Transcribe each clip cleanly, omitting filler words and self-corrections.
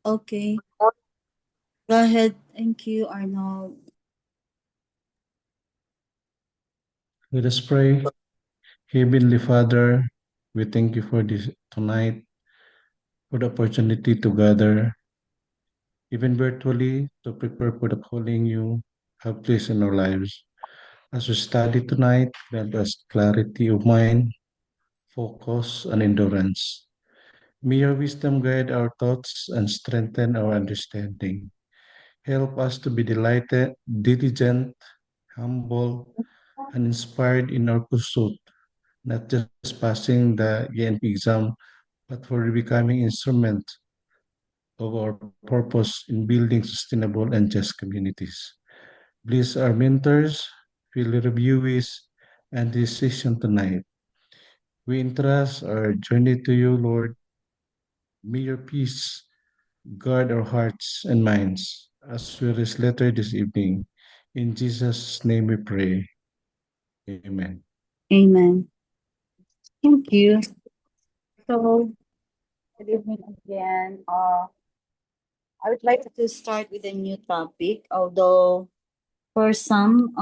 Okay. Go ahead. Thank you, Arnold. Let us pray. Heavenly Father, we thank you for this tonight, for the opportunity to gather, even virtually, to prepare for the calling you have placed in our lives. As we study tonight, grant us clarity of mind, focus, and endurance. May your wisdom guide our thoughts and strengthen our understanding. Help us to be delighted, diligent, humble, and inspired in our pursuit, not just passing the ENP exam, but for becoming instrument of our purpose in building sustainable and just communities. Bless our mentors, field reviewees, and decision tonight. We entrust our journey to you, Lord. May your peace guard our hearts and minds as we rest later this evening. In Jesus' name we pray. Amen. Amen. Thank you. So, good evening again. I would like to start with a new topic, although for some,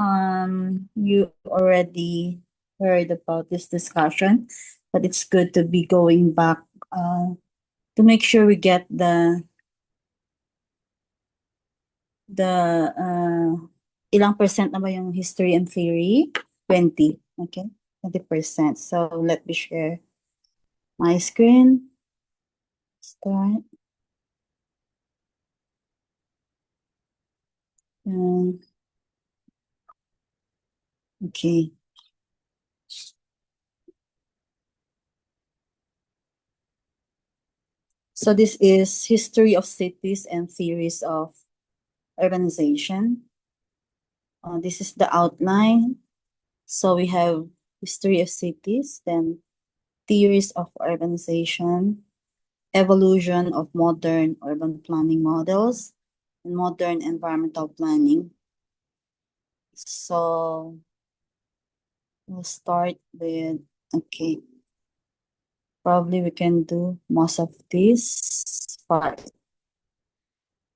you already heard about this discussion, but it's good to be going back to make sure we get the ilang percent na ba yung history and theory? 20. Okay? 20%. So let me share my screen. Start. Um, okay. So this is history of cities and theories of urbanization. This is the outline. So we have history of cities, then theories of urbanization, evolution of modern urban planning models, and modern environmental planning. So we'll start with, okay, probably we can do most of this part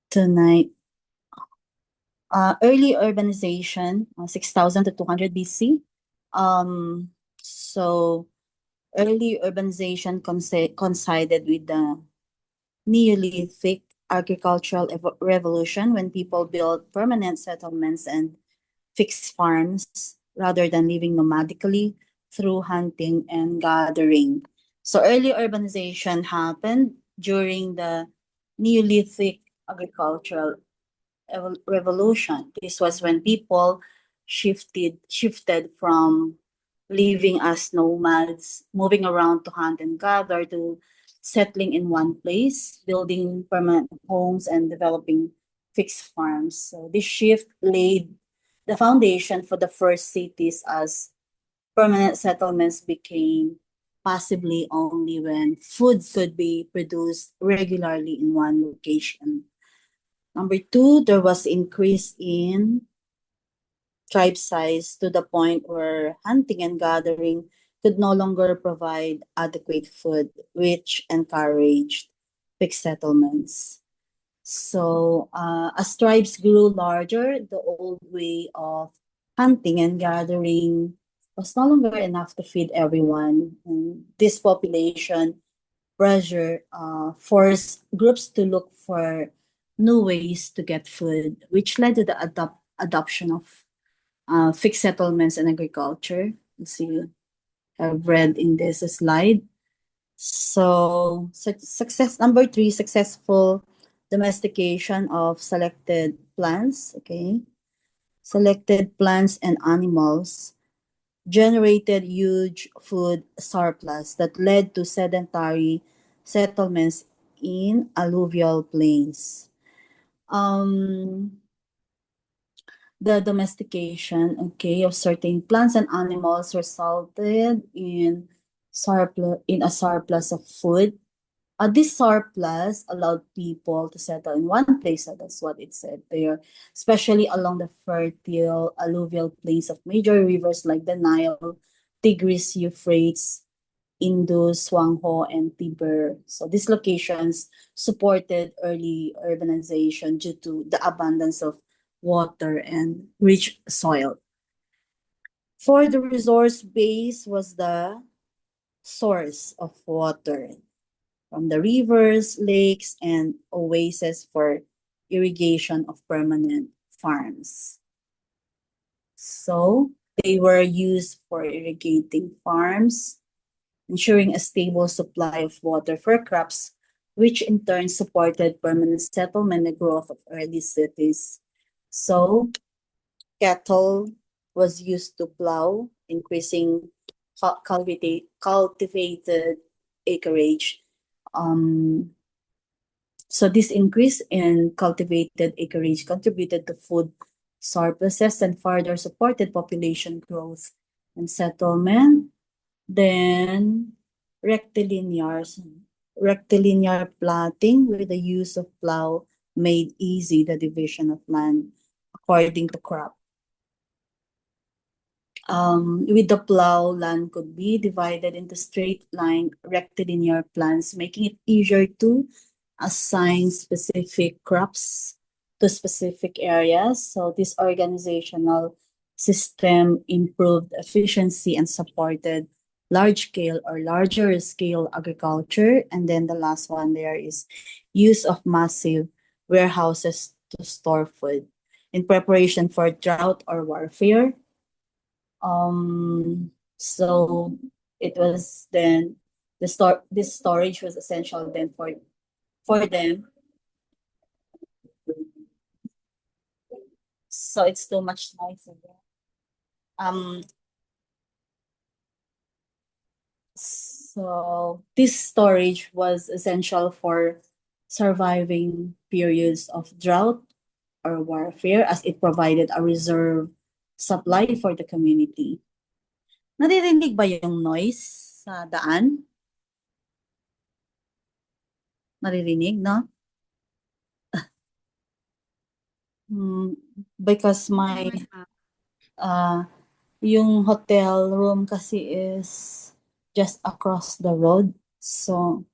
tonight. Early urbanization, 6000 to 200 BC. So early urbanization coincided with the Neolithic agricultural revolution when people built permanent settlements and fixed farms rather than living nomadically through hunting and gathering. So early urbanization happened during the Neolithic agricultural revolution. This was when people shifted from living as nomads, moving around to hunt and gather, to settling in one place, building permanent homes and developing fixed farms. So this shift laid the foundation for the first cities as permanent settlements became possibly only when food could be produced regularly in one location. Number two, there was increase in tribe size to the point where hunting and gathering could no longer provide adequate food, which encouraged fixed settlements. So, as tribes grew larger, the old way of hunting and gathering was no longer enough to feed everyone. And this population pressure forced groups to look for new ways to get food, which led to the adoption of fixed settlements and agriculture, as you have read in this slide. So, success number three, successful domestication of selected plants. Okay, selected plants and animals generated huge food surplus that led to sedentary settlements in alluvial plains. Um, the domestication, okay, of certain plants and animals resulted in a surplus of food. This surplus allowed people to settle in one place. So that's what it said there, especially along the fertile alluvial plains of major rivers like the Nile, Tigris, Euphrates, Indus, Huangho, and Tiber. So these locations supported early urbanization due to the abundance of water and rich soil. For the resource base was the source of water from the rivers, lakes, and oases for irrigation of permanent farms. So they were used for irrigating farms, ensuring a stable supply of water for crops, which in turn supported permanent settlement and growth of early cities. So cattle was used to plow, increasing cultivated acreage. So this increase in cultivated acreage contributed to food surpluses and further supported population growth and settlement. Then rectilinear plotting with the use of plow made easy the division of land according to crop. With the plow, land could be divided into straight line rectilinear plans, making it easier to assign specific crops to specific areas. So this organizational system improved efficiency and supported large scale or larger scale agriculture. And then the last one there is use of massive warehouses to store food in preparation for drought or warfare. So it was then this storage was essential then for them. So it's too much noise in there. So this storage was essential for surviving periods of drought or warfare as it provided a reserve supply for the community. Naririnig ba yung noise sa daan? Naririnig, no? Because my yung hotel room kasi is just across the road. So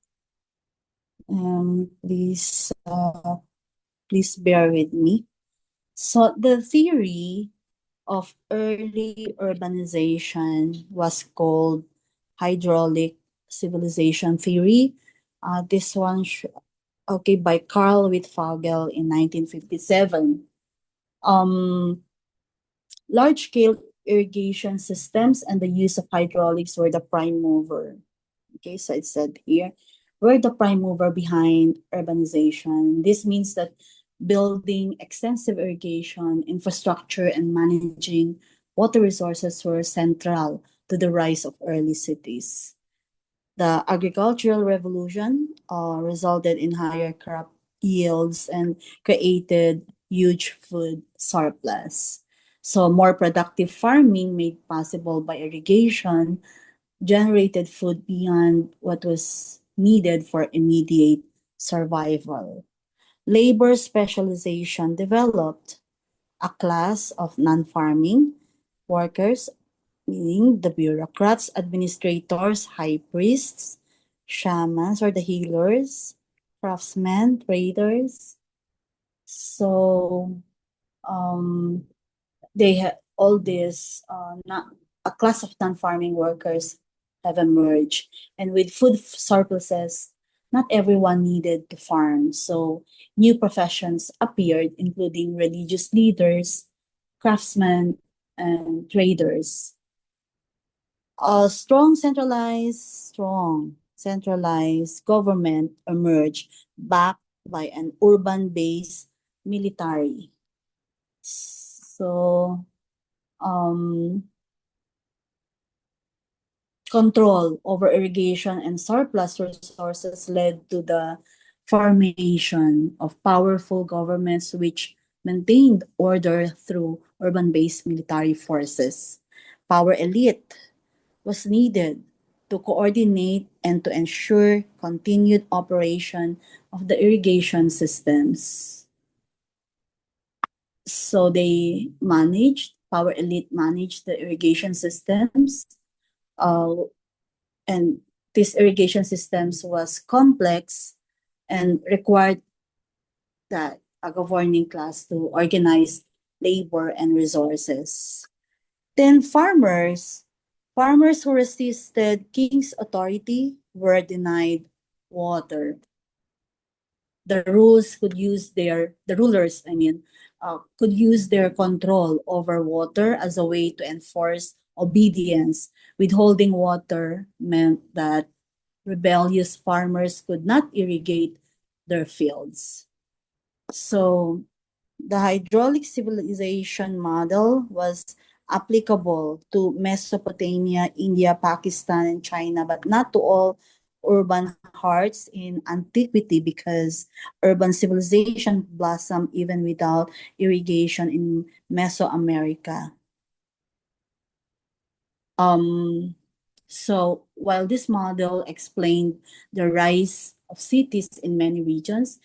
please bear with me. So the theory of early urbanization was called hydraulic civilization theory. This one, by Carl Wittfogel in 1957. Large-scale irrigation systems and the use of hydraulics were the prime mover. Okay, so it said here, we're the prime mover behind urbanization. This means that building extensive irrigation infrastructure and managing water resources were central to the rise of early cities. The agricultural revolution resulted in higher crop yields and created huge food surplus. So more productive farming made possible by irrigation generated food beyond what was needed for immediate survival. Labor specialization developed a class of non-farming workers, meaning the bureaucrats, administrators, high priests, shamans or the healers, craftsmen, traders. So they have all this a class of non-farming workers have emerged, and with food surpluses, not everyone needed to farm. So new professions appeared, including religious leaders, craftsmen, and traders. A strong centralized government emerged backed by an urban-based military. So control over irrigation and surplus resources led to the formation of powerful governments which maintained order through urban-based military forces. Power elite was needed to coordinate and to ensure continued operation of the irrigation systems. So power elite managed the irrigation systems, and these irrigation systems was complex and required that a governing class to organize labor and resources. Then farmers who resisted king's authority were denied water. The rulers, could use their control over water as a way to enforce obedience. Withholding water meant that rebellious farmers could not irrigate their fields. So the hydraulic civilization model was applicable to Mesopotamia, India, Pakistan, and China, but not to all urban hearts in antiquity because urban civilization blossomed even without irrigation in Mesoamerica. Um, so while this model explained the rise of cities in many regions,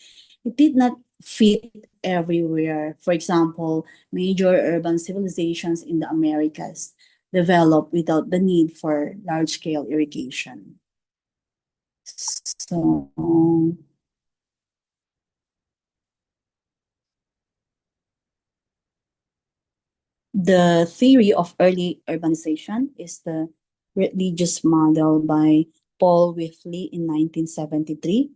it did not fit everywhere. For example, major urban civilizations in the Americas developed without the need for large-scale irrigation. So the theory of early urbanization is the religious model by Paul Whiffley in 1973.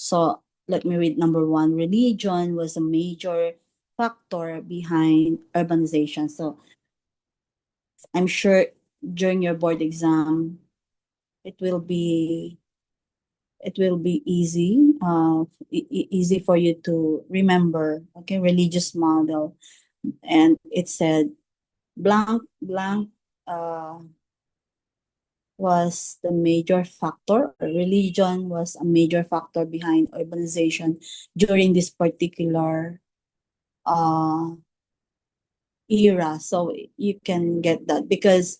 So let me read number one. Religion was a major factor behind urbanization. So I'm sure during your board exam, it will be easy, easy for you to remember. Okay, religious model, and it said blank blank was the major factor. Religion was a major factor behind urbanization during this particular uh, era. So you can get that because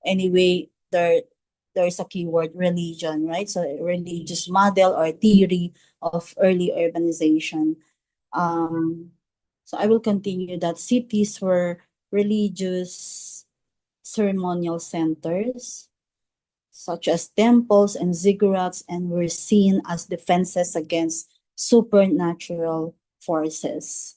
anyway, there's a keyword religion, right? So a religious model or theory of early urbanization. Um, so I will continue that cities were religious ceremonial centers such as temples and ziggurats, and were seen as defenses against supernatural forces.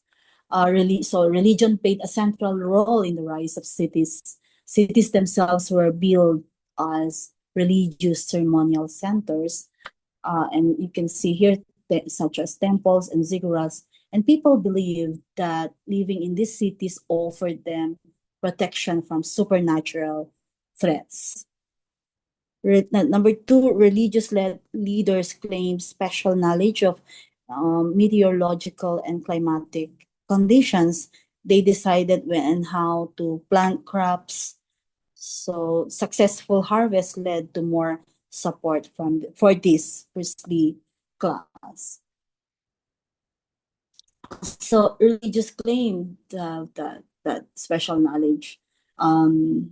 So religion played a central role in the rise of cities. Cities themselves were built as religious ceremonial centers, and you can see here such as temples and ziggurats. And people believed that living in these cities offered them protection from supernatural threats. Number two, religious leaders claim special knowledge of meteorological and climatic conditions. They decided when and how to plant crops. So successful harvest led to more support for this priestly class. So religious claim that special knowledge.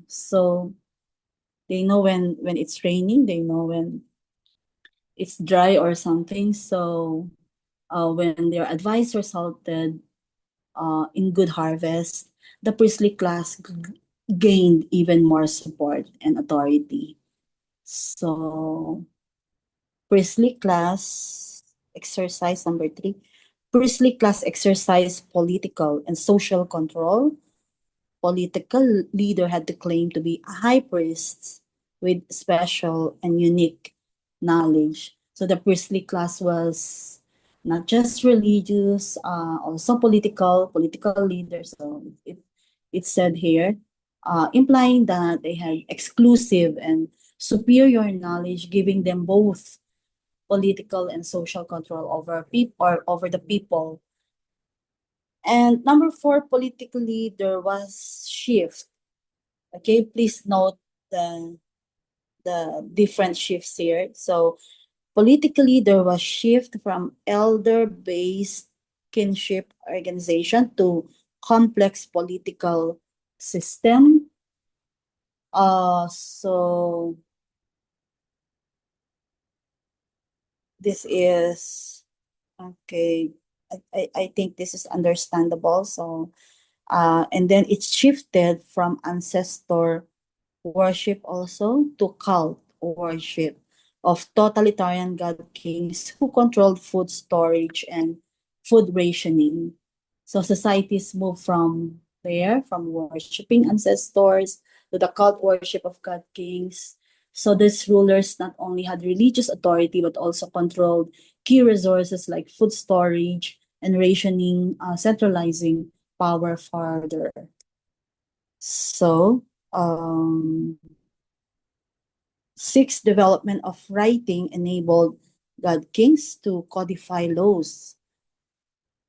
So they know when it's raining, they know when it's dry or something. So when their advice resulted in good harvest, the priestly class gained even more support and authority. So priestly class exercise number three. Priestly class exercise political and social control. Political leader had to claim to be a high priest with special and unique knowledge. So the priestly class was not just religious, also political leaders. So it said here, implying that they had exclusive and superior knowledge, giving them both political and social control over people or over the people. And number four, politically there was shift. Okay, please note the different shifts here. So politically, there was shift from elder-based kinship organization to complex political system. So this is okay. I think this is understandable. So and then it shifted from ancestor worship also to cult worship of totalitarian god kings who controlled food storage and food rationing. So societies move from there, from worshiping ancestors to the cult worship of god kings. So these rulers not only had religious authority but also controlled key resources like food storage and rationing, centralizing power further. So, sixth development of writing enabled God kings to codify laws.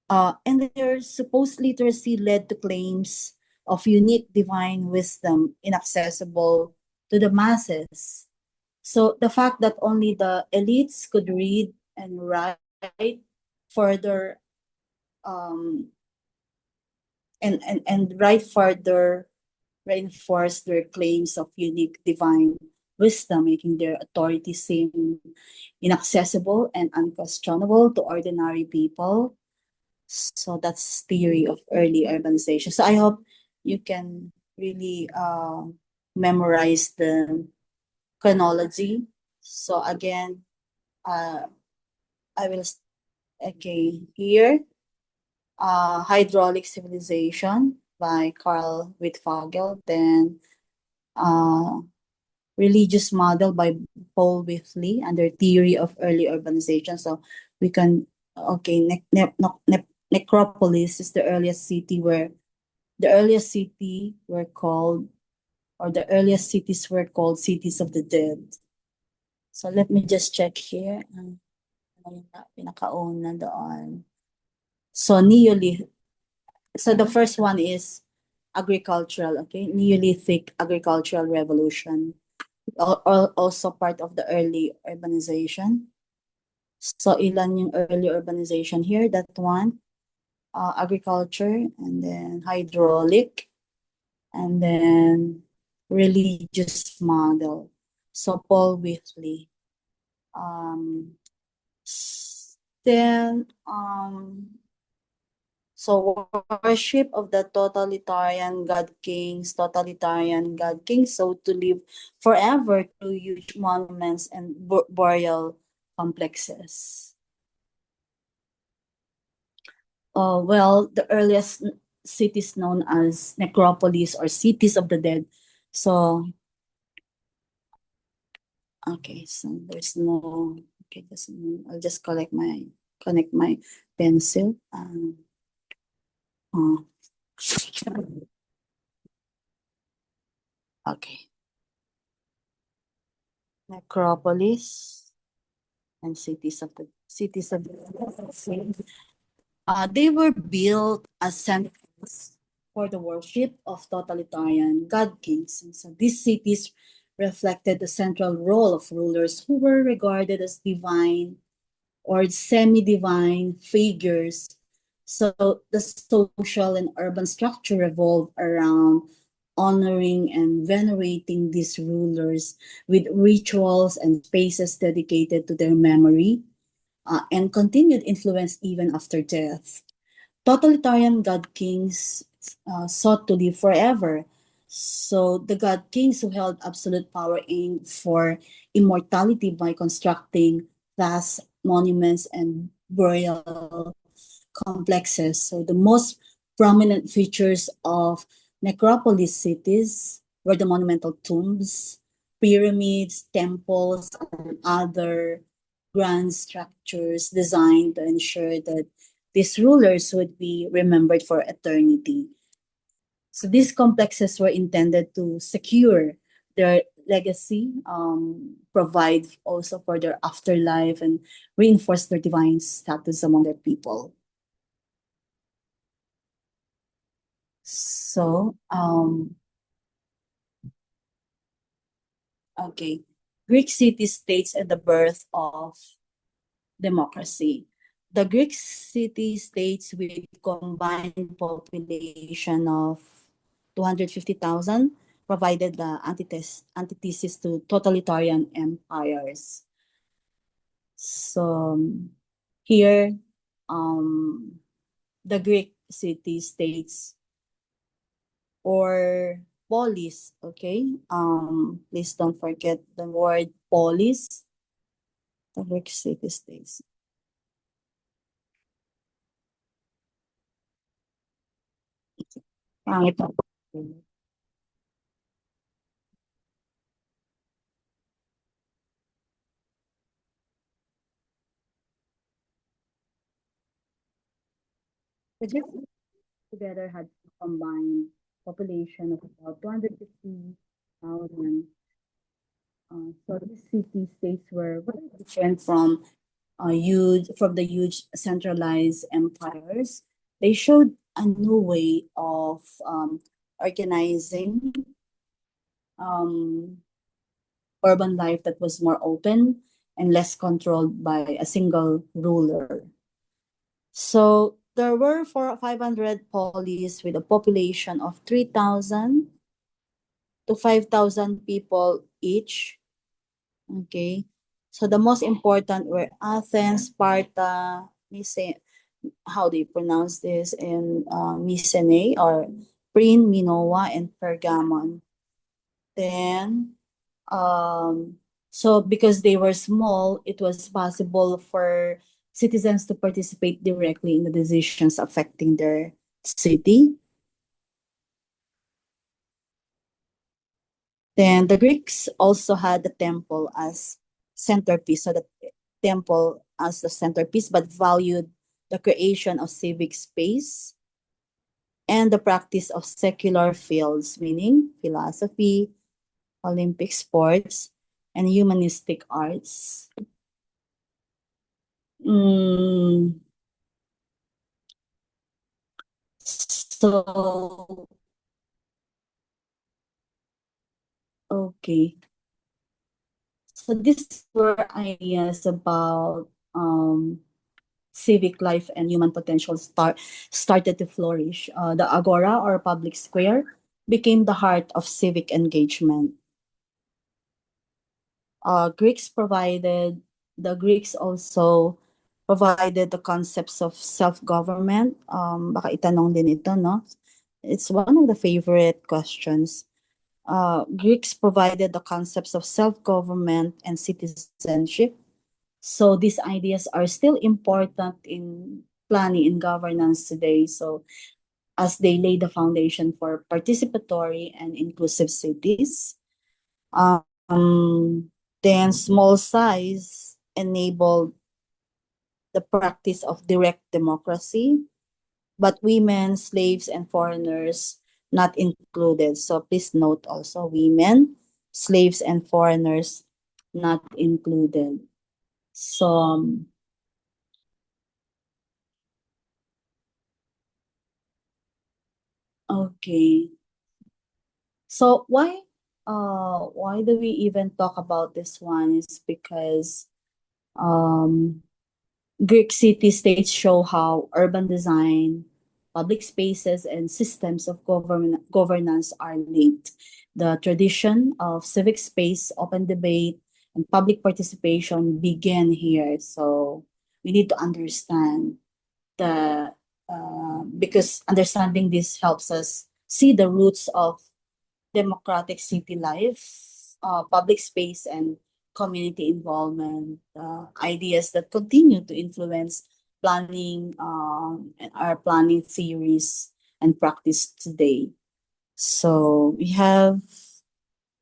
And their supposed literacy led to claims of unique divine wisdom inaccessible to the masses. So the fact that only the elites could read and write further and write further reinforce their claims of unique divine wisdom, making their authority seem inaccessible and unquestionable to ordinary people. So that's theory of early urbanization. So I hope you can really memorize the chronology. So again, uh, I will, okay, here, Hydraulic Civilization by Carl Wittfogel, then uh, Religious Model by Paul Whitley under Theory of Early Urbanization. So we can, okay, Necropolis is the earliest city where the earliest city were called, or the earliest cities were called cities of the dead. So let me just check here. Ano yung pinakauna doon. So Neolithic. So the first one is agricultural, okay? Neolithic agricultural revolution. Also part of the early urbanization. So ilan yung early urbanization here? That one, agriculture, and then hydraulic, and then religious model. So Paul Whitley. Then so worship of the totalitarian god kings, so to live forever through huge monuments and burial complexes. Well, the earliest cities known as necropolis or cities of the dead. So, okay, so there's no, okay, I'll just connect my pencil. Uh, okay. Necropolis and cities of the they were built as centers for the worship of totalitarian god kings. And so these cities reflected the central role of rulers who were regarded as divine or semi-divine figures. So the social and urban structure revolved around honoring and venerating these rulers with rituals and spaces dedicated to their memory, and continued influence even after death. Totalitarian god kings sought to live forever. So the god kings who held absolute power aimed for immortality by constructing vast monuments and burial complexes. So the most prominent features of necropolis cities were the monumental tombs, pyramids, temples, and other grand structures designed to ensure that these rulers would be remembered for eternity. So these complexes were intended to secure their legacy, provide also for their afterlife, and reinforce their divine status among their people. So, okay, Greek city-states and the birth of democracy. The Greek city-states with combined population of 250,000 provided the antithesis to totalitarian empires. So here, the Greek city-states or polis, okay? Please don't forget the word polis, the Greek city-states. Pangit ako. The Greeks together had a combined population of about 250,000. So these city-states were very different from the huge centralized empires. They showed a new way of organizing um, urban life that was more open and less controlled by a single ruler. So there were 500 polis with a population of 3,000 to 5,000 people each. Okay. So the most important were Athens, Sparta, how do you pronounce this? And Mycenae or Prin, Minoa, and Pergamon. Then, so because they were small, it was possible for citizens to participate directly in the decisions affecting their city. Then the Greeks also had the temple as centerpiece, so the temple as the centerpiece, but valued the creation of civic space and the practice of secular fields, meaning philosophy, Olympic sports, and humanistic arts. Mm, so, okay. So these were ideas about civic life and human potential started to flourish. The agora or public square became the heart of civic engagement. Greeks provided, the Greeks also provided the concepts of self-government. Baka itanong din ito, no? It's one of the favorite questions. Greeks provided the concepts of self-government and citizenship. So these ideas are still important in planning and governance today. So as they lay the foundation for participatory and inclusive cities. Then small size enabled the practice of direct democracy, but women, slaves, and foreigners not included. So please note also women, slaves, and foreigners not included. So okay. So why do we even talk about this one is because um Greek city-states show how urban design, public spaces, and systems of governance are linked. The tradition of civic space, open debate, and public participation began here. So we need to understand the because understanding this helps us see the roots of democratic city life, public space, and community involvement, ideas that continue to influence planning and our planning theories and practice today. So we have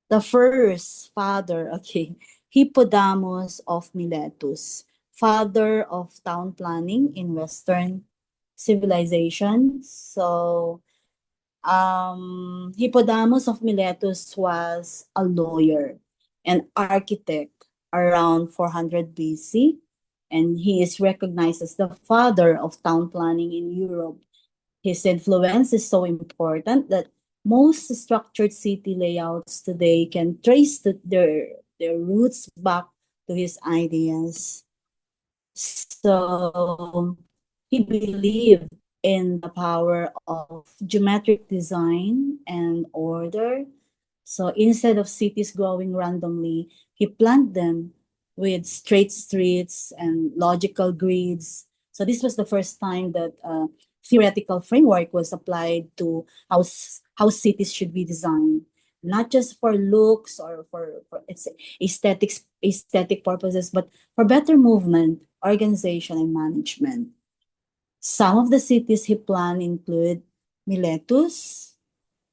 the first father, okay, Hippodamus of Miletus, father of town planning in Western civilization. So Hippodamus of Miletus was a lawyer and architect around 400 BC, and he is recognized as the father of town planning in Europe. His influence is so important that most structured city layouts today can trace their roots back to his ideas. So he believed in the power of geometric design and order. So instead of cities growing randomly, he planned them with straight streets and logical grids. So this was the first time that theoretical framework was applied to how cities should be designed, not just for looks or for its aesthetic purposes, but for better movement, organization, and management. Some of the cities he planned include Miletus,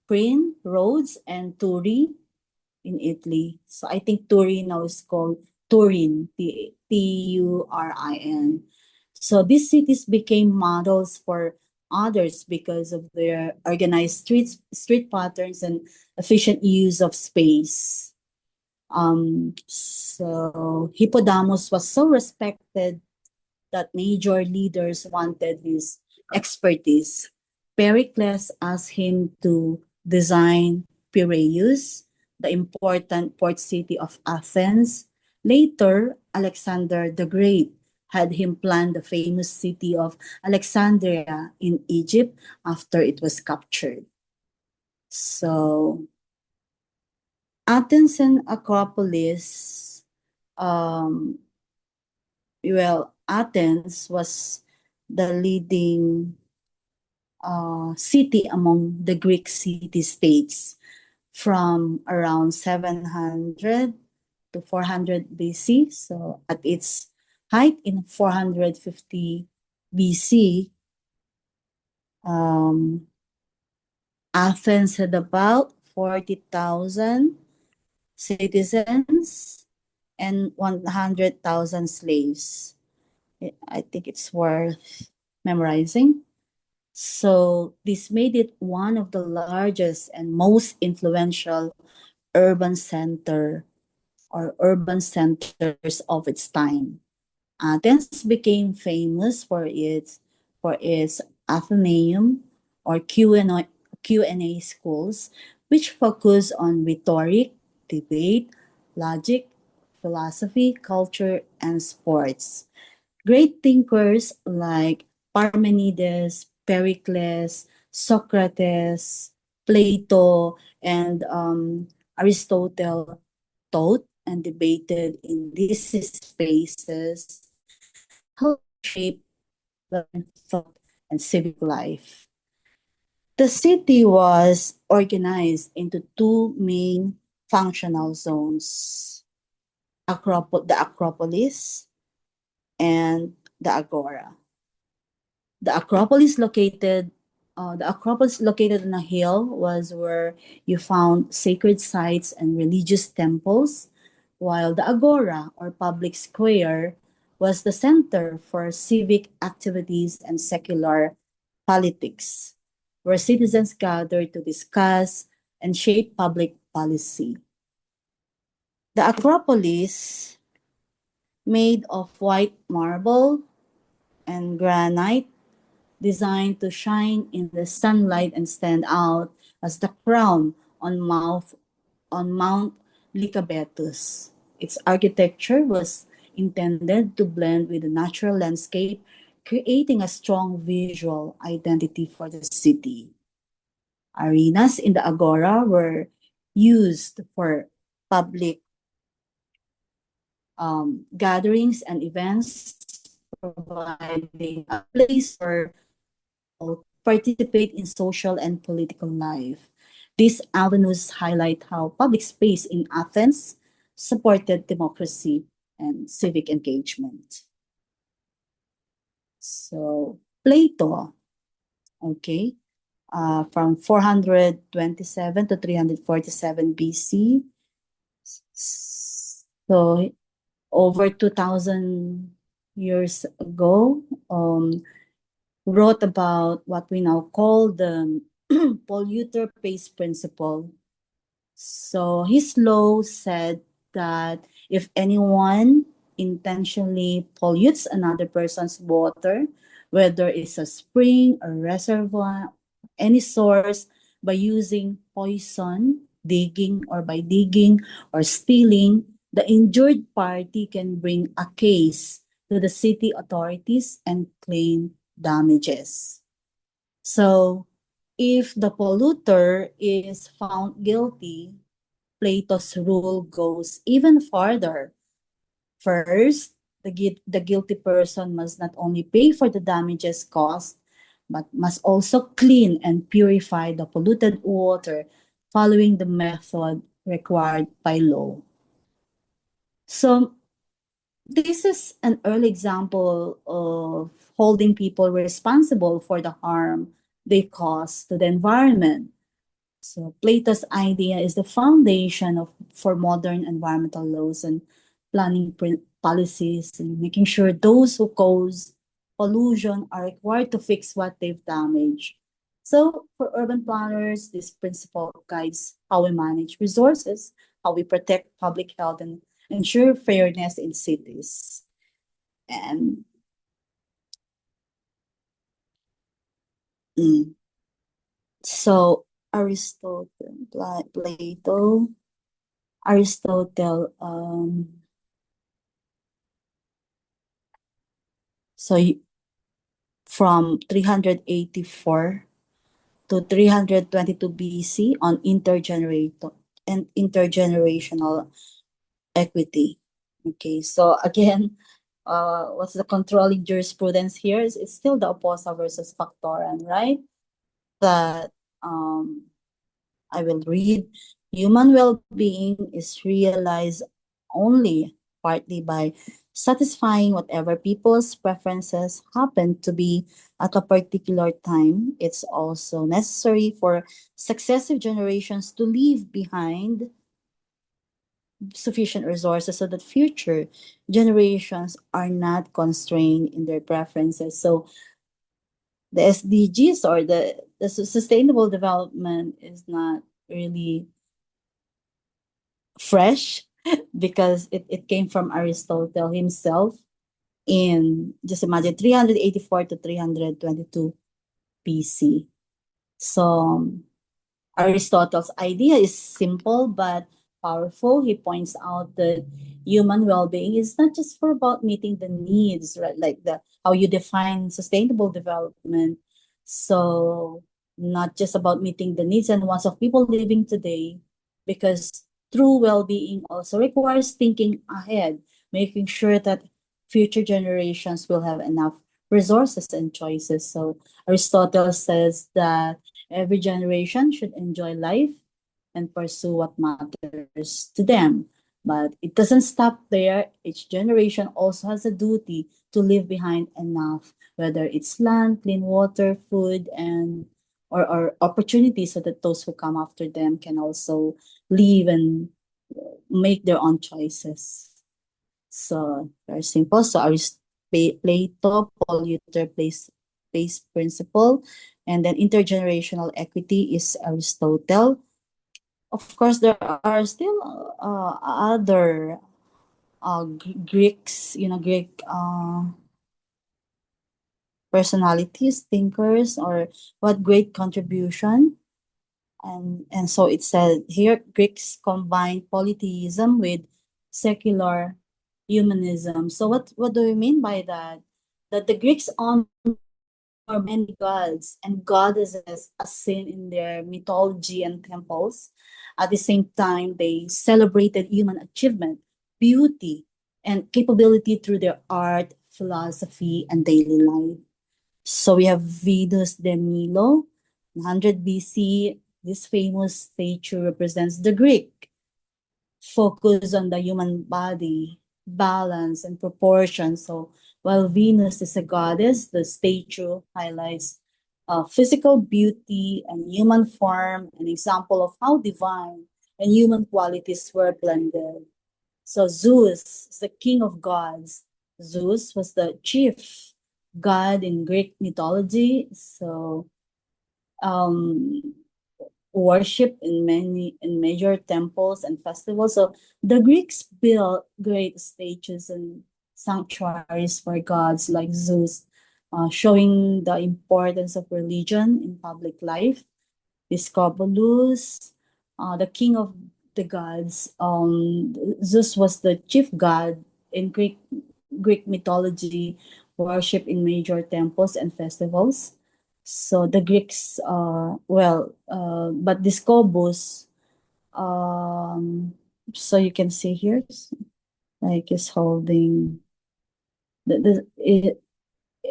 Prin, Rhodes, and Turi in Italy. So I think Turin now is called Turin, Turin. So these cities became models for others because of their organized street patterns and efficient use of space. So Hippodamus was so respected that major leaders wanted his expertise. Pericles asked him to design Piraeus, the important port city of Athens. Later, Alexander the Great had him plan the famous city of Alexandria in Egypt after it was captured. So, Athens and Acropolis, um, Athens was the leading city among the Greek city-states from around 700 to 400 BC. So at its height in 450 BC, Athens had about 40,000 citizens and 100,000 slaves. I think it's worth memorizing. So this made it one of the largest and most influential urban center or urban centers of its time. Athens became famous for its Athenaeum or Q&A schools, which focus on rhetoric, debate, logic, philosophy, culture, and sports. Great thinkers like Parmenides, Pericles, Socrates, Plato, and Aristotle taught and debated in these spaces, helping shape thought and civic life. The city was organized into two main functional zones, the Acropolis and the Agora. The Acropolis located on a hill was where you found sacred sites and religious temples, while the Agora or public square was the center for civic activities and secular politics, where citizens gathered to discuss and shape public policy. The Acropolis, made of white marble and granite, designed to shine in the sunlight and stand out as the crown on Mount Lycabettus. Its architecture was intended to blend with the natural landscape, creating a strong visual identity for the city. Arenas in the Agora were used for public gatherings and events, providing a place for participate in social and political life. These avenues highlight how public space in Athens supported democracy and civic engagement. So, Plato, okay, from 427 to 347 BC. So, over 2,000 years ago, wrote about what we now call the polluter pays principle. So his law said that if anyone intentionally pollutes another person's water, whether it's a spring, a reservoir, any source, by using poison, digging or stealing, the injured party can bring a case to the city authorities and claim damages. So, if the polluter is found guilty, Plato's rule goes even farther. First, the guilty person must not only pay for the damages caused, but must also clean and purify the polluted water following the method required by law. So this is an early example of holding people responsible for the harm they cause to the environment. So Plato's idea is the foundation for modern environmental laws and planning policies, and making sure those who cause pollution are required to fix what they've damaged. So for urban planners, this principle guides how we manage resources, how we protect public health, and ensure fairness in cities. And mm, so Aristotle, Plato, Aristotle, so from 384 to 322 BC on intergenerational equity. Okay, so again, what's the controlling jurisprudence here? It's still the Oposa versus Factoran, right? That I will read. Human well-being is realized only partly by satisfying whatever people's preferences happen to be at a particular time. It's also necessary for successive generations to leave behind sufficient resources so that future generations are not constrained in their preferences. So the SDGs, or the sustainable development, is not really fresh because it came from Aristotle himself in, just imagine, 384 to 322 BC. So Aristotle's idea is simple but powerful. He points out that human well-being is not just for about meeting the needs, right? Like the how you define sustainable development. So not just about meeting the needs and wants of people living today, because true well-being also requires thinking ahead, making sure that future generations will have enough resources and choices. So Aristotle says that every generation should enjoy life and pursue what matters to them. But it doesn't stop there. Each generation also has a duty to leave behind enough, whether it's land, clean water, food, and or opportunities, so that those who come after them can also live and make their own choices. So very simple. So Plato, polluter place principle, and then intergenerational equity is Aristotle. Of course, there are still other Greeks, Greek personalities, thinkers, or what great contribution. And so it said here, Greeks combined polytheism with secular humanism. So what do we mean by that? That the Greeks honor many gods and goddesses as seen in their mythology and temples. At the same time, they celebrated human achievement, beauty, and capability through their art, philosophy, and daily life. So we have Venus de Milo, 100 BC. This famous statue represents the Greek focus on the human body, balance, and proportion. So while Venus is a goddess, the statue highlights physical beauty and human form, an example of how divine and human qualities were blended. So Zeus is the king of gods. Zeus was the chief god in Greek mythology. So um worship in major temples and festivals. So the Greeks built great statues and sanctuaries for gods like Zeus, showing the importance of religion in public life. Discobolus, the king of the gods. Zeus was the chief god in Greek mythology, worship in major temples and festivals. So the Greeks, but Discobus, um, so you can see here, like is holding the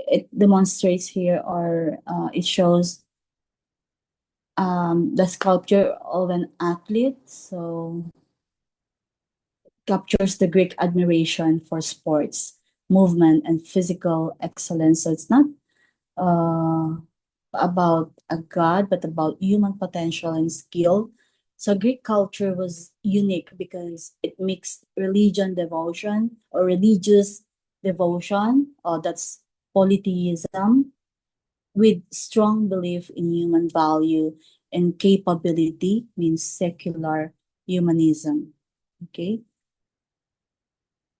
it demonstrates here, or it shows the sculpture of an athlete. So captures the Greek admiration for sports, movement, and physical excellence. So it's not uh, about a god, but about human potential and skill. So Greek culture was unique because it mixed religion devotion or religious devotion, or that's polytheism, with strong belief in human value and capability, means secular humanism. Okay.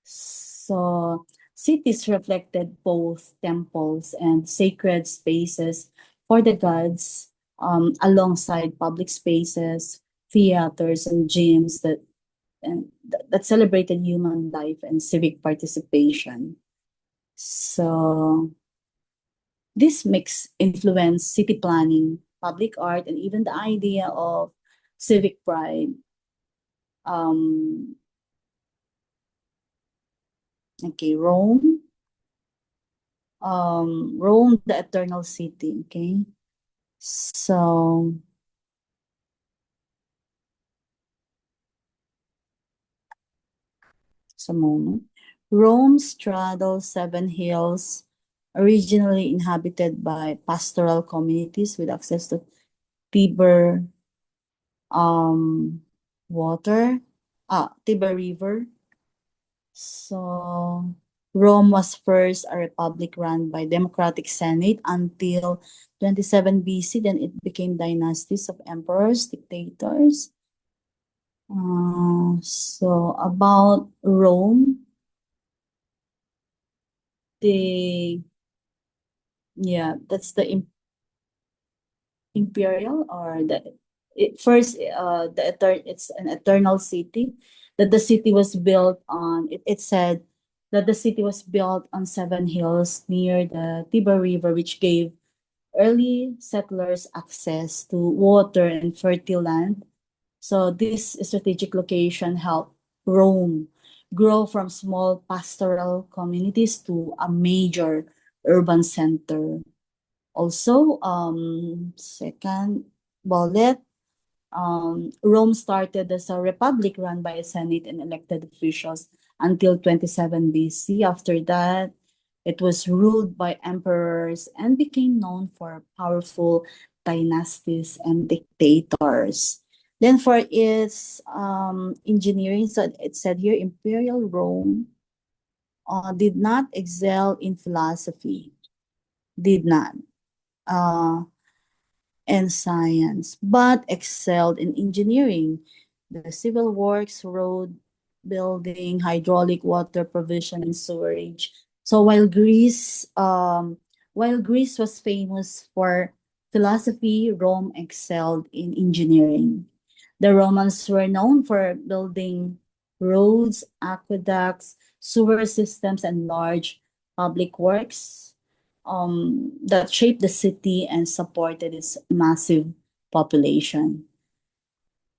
So cities reflected both temples and sacred spaces for the gods, alongside public spaces, theaters, and gyms that celebrated human life and civic participation. So this mix influenced city planning, public art, and even the idea of civic pride. Um, okay, Rome, the eternal city. Okay, so just a moment. Rome straddles seven hills, originally inhabited by pastoral communities with access to Tiber um water, Tiber River. So Rome was first a republic run by democratic senate until 27 BC. Then it became dynasties of emperors, dictators. So about Rome, the that's the imperial, or it's an eternal city, that the city was built on. It said that the city was built on seven hills near the Tiber River, which gave early settlers access to water and fertile land. So this strategic location helped Rome grow from small pastoral communities to a major urban center. Also, second bullet, Rome started as a republic run by a senate and elected officials until 27 BC. After that, it was ruled by emperors and became known for powerful dynasties and dictators. Then for its engineering, so it said here, Imperial Rome did not excel in philosophy, did not. Uh, and science, but excelled in engineering, the civil works, road building, hydraulic water provision, and sewerage. So while Greece was famous for philosophy, Rome excelled in engineering. The Romans were known for building roads, aqueducts, sewer systems, and large public works that shaped the city and supported its massive population.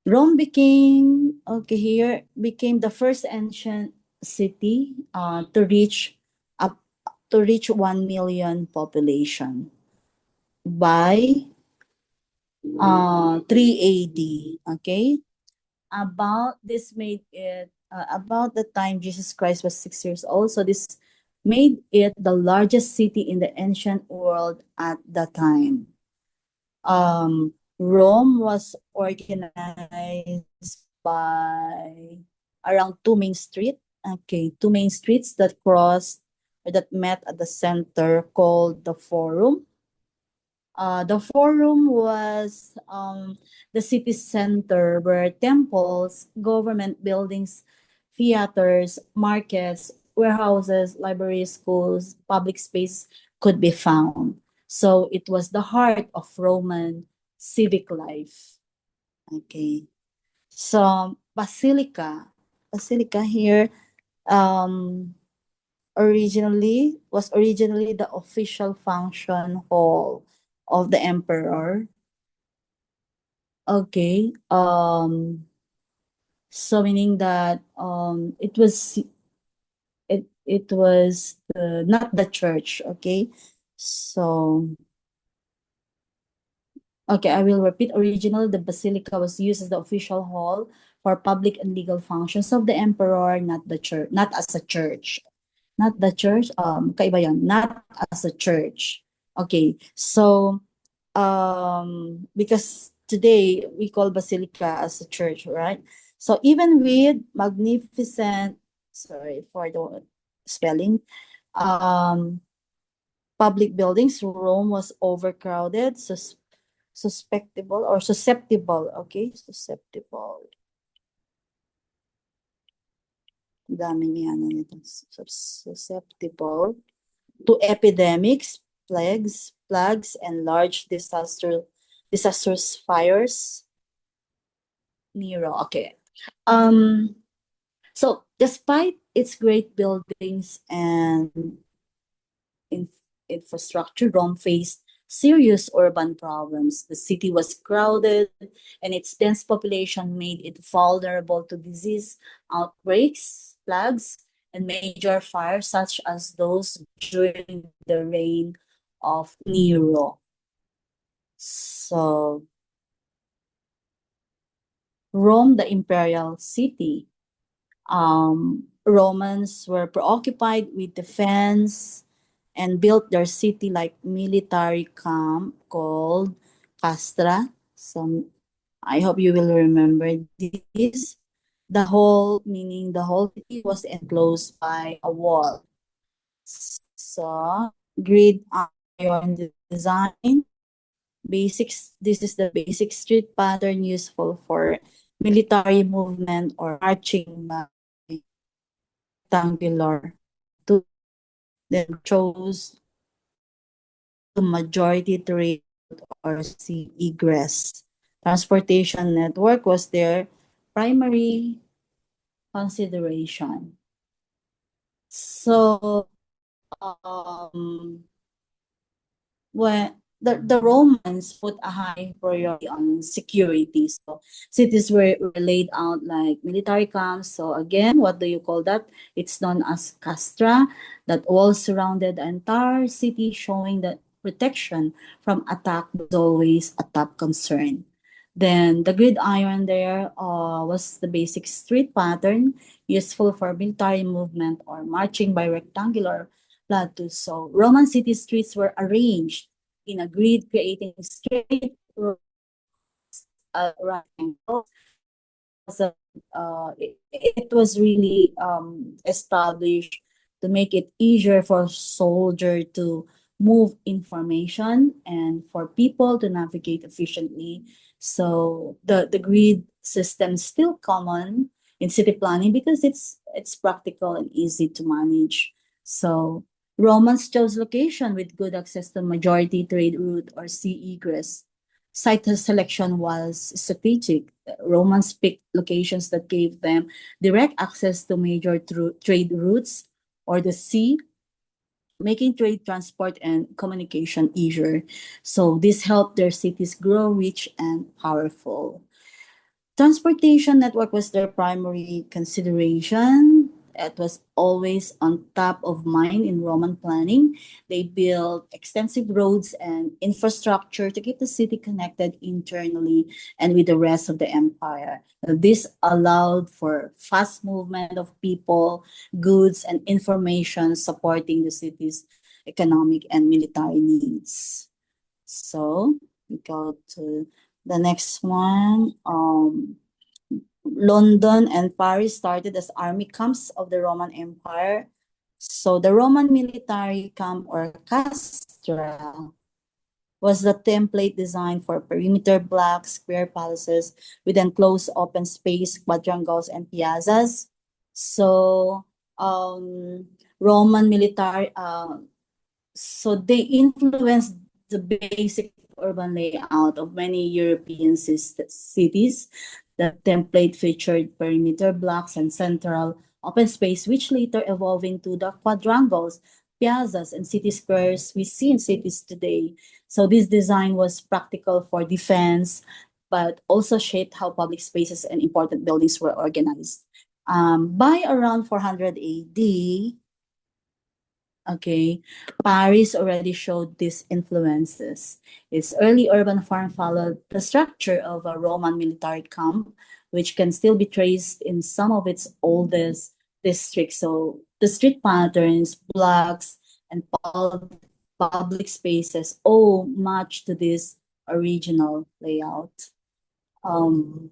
Rome became the first ancient city up to reach 1 million population by 3 AD. Okay, about the time Jesus Christ was 6 years old. So this made it the largest city in the ancient world at the time. Rome was organized by around two main streets that crossed or that met at the center called the Forum. The Forum was the city center where temples, government buildings, theaters, markets, warehouses, libraries, schools, public space could be found. So it was the heart of Roman civic life. Okay. So Basilica here um originally the official function hall of the emperor. Okay. So meaning that it it was not the church, okay? So, okay, I will repeat. Originally, the basilica was used as the official hall for public and legal functions of the emperor, not the church, not as a church. Not the church, kaiba yun, not as a church. Okay, so, because today we call basilica as a church, right? So even with magnificent, sorry for the spelling, um, public buildings, Rome was overcrowded, susceptible, okay, susceptible. Daming ano nito, susceptible to epidemics, plagues, and large disastrous fires. Nero, okay. So despite its great buildings and in infrastructure, Rome faced serious urban problems. The city was crowded, and its dense population made it vulnerable to disease outbreaks, plagues, and major fires, such as those during the reign of Nero. So, Rome, the imperial city, Romans were preoccupied with defense and built their city like military camp called Castra. So I hope you will remember this. The whole, meaning the whole city was enclosed by a wall. So grid iron design. This is the basic street pattern useful for military movement or marching by rectangular to then chose the majority trade or sea egress. Transportation network was their primary consideration. So, when the Romans put a high priority on security. So cities were laid out like military camps. So again, what do you call that? It's known as castra, that all surrounded the entire city, showing that protection from attack was always a top concern. Then the gridiron there was the basic street pattern useful for military movement or marching by rectangular plateaus. So Roman city streets were arranged in a grid, creating straight roads at right angles. So, it was really established to make it easier for soldier to move information and for people to navigate efficiently. So the grid system is still common in city planning because it's practical and easy to manage. So Romans chose location with good access to majority trade route or sea egress. Site selection was strategic. Romans picked locations that gave them direct access to major trade routes or the sea, making trade, transport, and communication easier. So this helped their cities grow rich and powerful. Transportation network was their primary consideration. It was always on top of mind in Roman planning. They built extensive roads and infrastructure to keep the city connected internally and with the rest of the empire. This allowed for fast movement of people, goods, and information supporting the city's economic and military needs. So we go to the next one. London and Paris started as army camps of the Roman Empire. So the Roman military camp or castra was the template designed for perimeter blocks, square palaces with enclosed open space, quadrangles, and piazzas. So Roman military so they influenced the basic urban layout of many European cities. The template featured perimeter blocks and central open space, which later evolved into the quadrangles, piazzas, and city squares we see in cities today. So this design was practical for defense, but also shaped how public spaces and important buildings were organized. By around 400 AD, Okay, Paris already showed these influences. Its early urban farm followed the structure of a Roman military camp, which can still be traced in some of its oldest districts. So the street patterns, blocks, and public spaces owe much to this original layout. Um,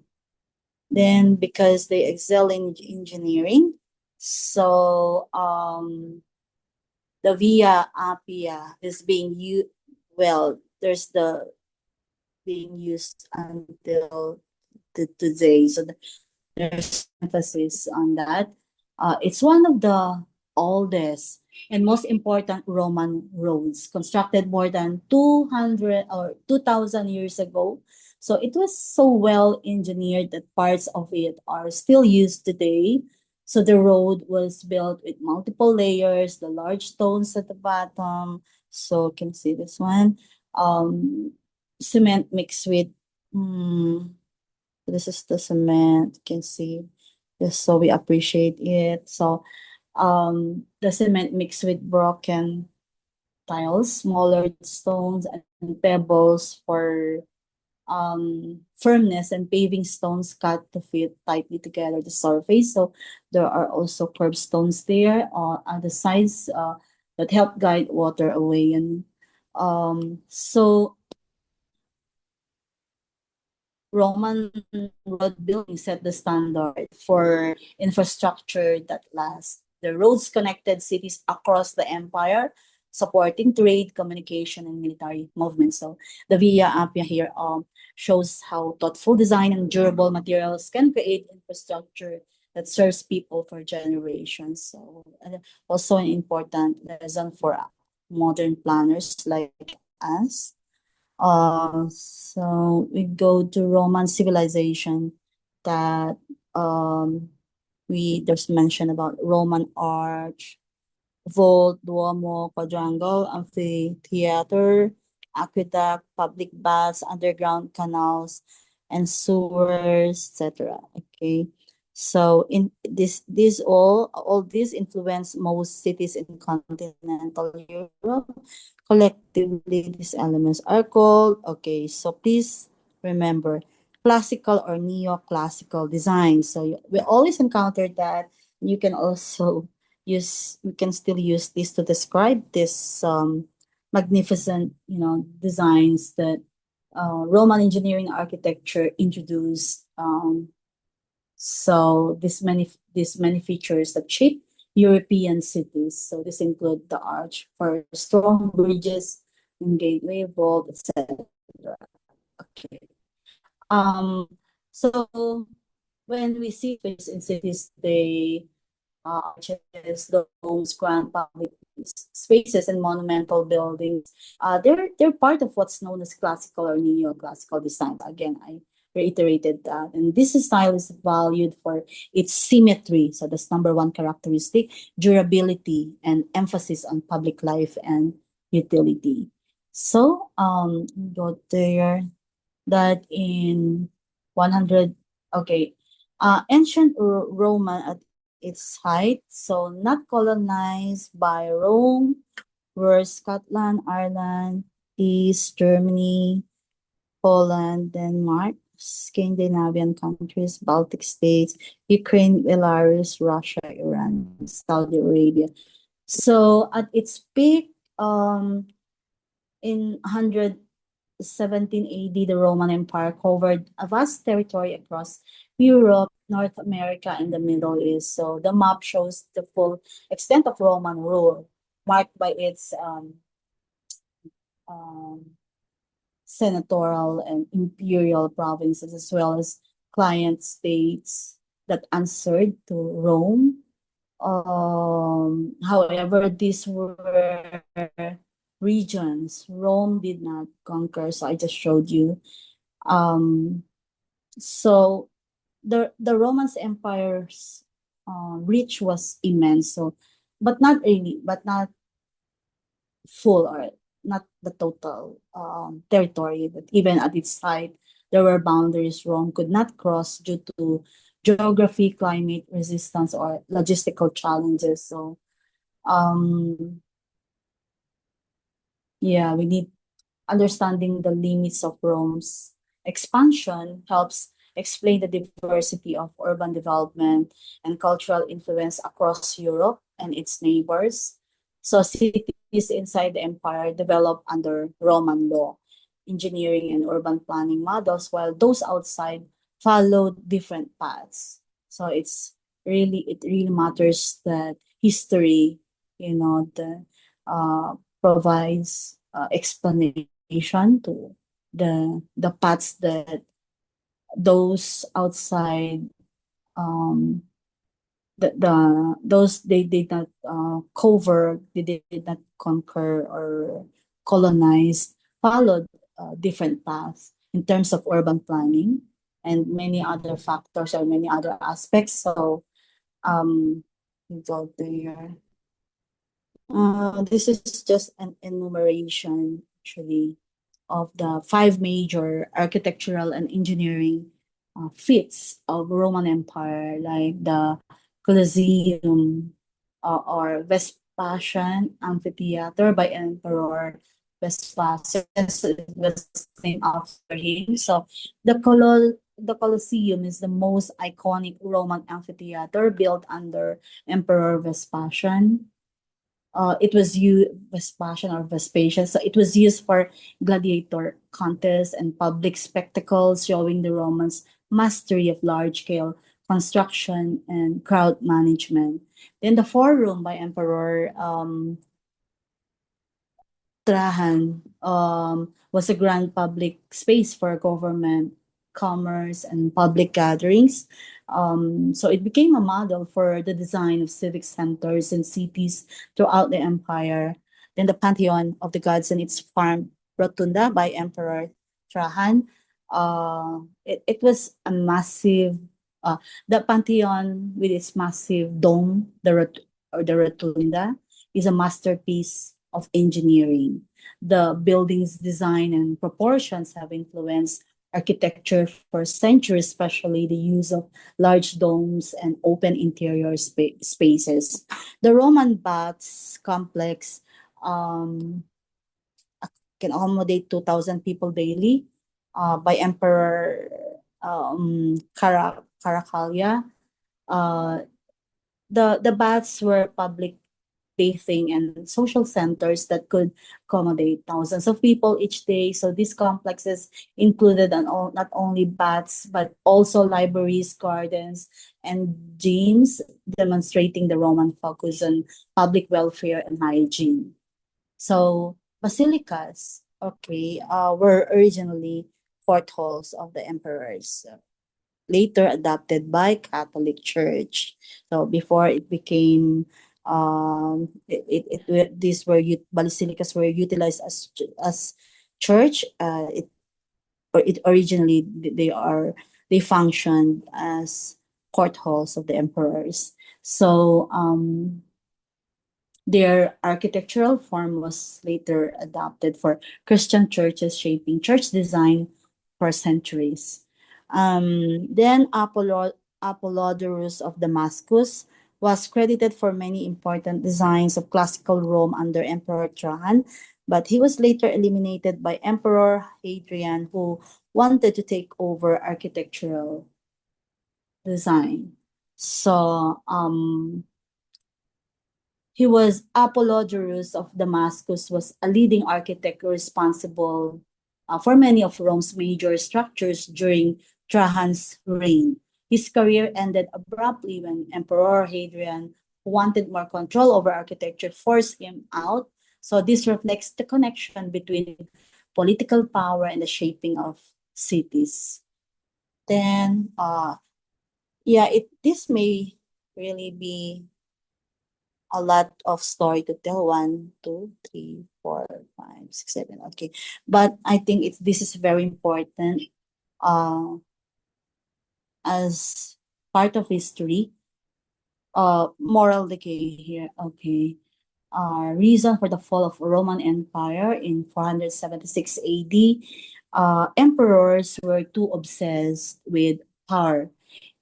then because they excel in engineering, so the Via Appia is being used, well, there's the being used until today. So there's emphasis on that. It's one of the oldest and most important Roman roads constructed more than 200 or 2000 years ago. So it was so well engineered that parts of it are still used today. So the road was built with multiple layers, the large stones at the bottom. So you can see this one. Cement mixed with this is the cement, you can see. Just so we appreciate it. So the cement mixed with broken tiles, smaller stones and pebbles for firmness, and paving stones cut to fit tightly together the surface. So there are also curved stones there on the sides that help guide water away. And so Roman road building set the standard for infrastructure that lasts. The roads connected cities across the empire, supporting trade, communication, and military movements. So the Via Appia here shows how thoughtful design and durable materials can create infrastructure that serves people for generations. So also an important lesson for modern planners like us. So we go to Roman civilization that there's mention about Roman arch, vault, Duomo, quadrangle, amphitheater, aqueduct, public baths, underground canals, and sewers, etc. Okay. So in this all these influence most cities in continental Europe. Collectively, these elements are called, okay, so please remember, classical or neoclassical design. So we always encounter that. You can also we can still use this to describe this magnificent, designs that Roman engineering architecture introduced. So these many features that shape European cities. So this include the arch for strong bridges and gateway vault, etc. Okay. So when we see this in cities, they arches, domes, grand public spaces, and monumental buildings. They're part of what's known as classical or neoclassical design. Again, I reiterated that. And this style is valued for its symmetry. So that's number one characteristic, durability, and emphasis on public life and utility. So go there that in 100, okay, ancient Roman at its height, so not colonized by Rome, were Scotland, Ireland, East Germany, Poland, Denmark, Scandinavian countries, Baltic states, Ukraine, Belarus, Russia, Iran, Saudi Arabia. So at its peak, in 117 AD, the Roman Empire covered a vast territory across Europe, North America, and the Middle East. So the map shows the full extent of Roman rule, marked by its senatorial and imperial provinces, as well as client states that answered to Rome. However, these were regions Rome did not conquer. So I just showed you. So the Romans Empire's reach was immense. So, but not really, but not full, or not the total territory. But even at its height, there were boundaries Rome could not cross due to geography, climate, resistance, or logistical challenges. So Yeah, we need understanding the limits of Rome's expansion helps explain the diversity of urban development and cultural influence across Europe and its neighbors. So cities inside the empire developed under Roman law, engineering and urban planning models, while those outside followed different paths. So it really matters that history, the provides explanation to the paths that those outside um those they did not cover, they did not conquer or colonize, followed different paths in terms of urban planning and many other factors or many other aspects. So we go there. This is just an enumeration, actually, of the five major architectural and engineering feats of Roman Empire, like the Colosseum or Vespasian Amphitheater by Emperor Vespasianus. It was named after him. So the Colosseum is the most iconic Roman amphitheater built under Emperor Vespasian. It was used Vespasian or Vespasian. So it was used for gladiator contests and public spectacles, showing the Romans' mastery of large-scale construction and crowd management. Then the Forum by Emperor Trajan was a grand public space for government, commerce, and public gatherings. So it became a model for the design of civic centers and cities throughout the empire. Then the Pantheon of the Gods and its farm rotunda by Emperor Trajan. It was a massive, the Pantheon with its massive dome, the rotunda, is a masterpiece of engineering. The building's design and proportions have influenced architecture for centuries, especially the use of large domes and open interior spaces. The Roman baths complex um, can accommodate 2,000 people daily by Emperor Caracalla. Uh, the baths were public bathing and social centers that could accommodate thousands of people each day. So these complexes included not only baths but also libraries, gardens, and gyms, demonstrating the Roman focus on public welfare and hygiene. So basilicas, okay, were originally court halls of the emperors, later adopted by Catholic Church. So before it became these basilicas were utilized as church. It originally they functioned as court halls of the emperors. So their architectural form was later adopted for Christian churches, shaping church design for centuries. Then Apollodorus of Damascus was credited for many important designs of classical Rome under Emperor Trajan, but he was later eliminated by Emperor Hadrian, who wanted to take over architectural design. So he was Apollodorus of Damascus was a leading architect responsible for many of Rome's major structures during Trajan's reign. His career ended abruptly when Emperor Hadrian, who wanted more control over architecture, forced him out. So this reflects the connection between political power and the shaping of cities. Then, this may really be a lot of story to tell. 1, 2, 3, 4, 5, 6, 7. Okay, but I think this is very important uh as part of history. Moral decay here. Okay. Reason for the fall of Roman Empire in 476 AD. Emperors were too obsessed with power.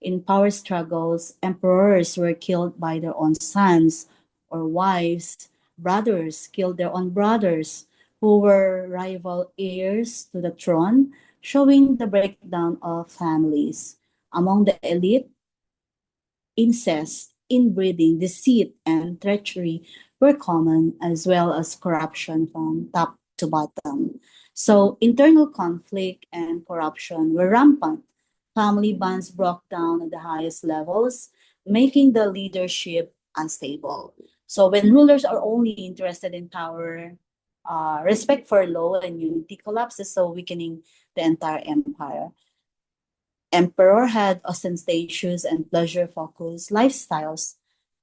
In power struggles, emperors were killed by their own sons or wives. Brothers killed their own brothers who were rival heirs to the throne, showing the breakdown of families. Among the elite, incest, inbreeding, deceit, and treachery were common, as well as corruption from top to bottom. So, internal conflict and corruption were rampant. Family bonds broke down at the highest levels, making the leadership unstable. So, when rulers are only interested in power, respect for law and unity collapses, so weakening the entire empire. Emperor had ostentatious and pleasure-focused lifestyles.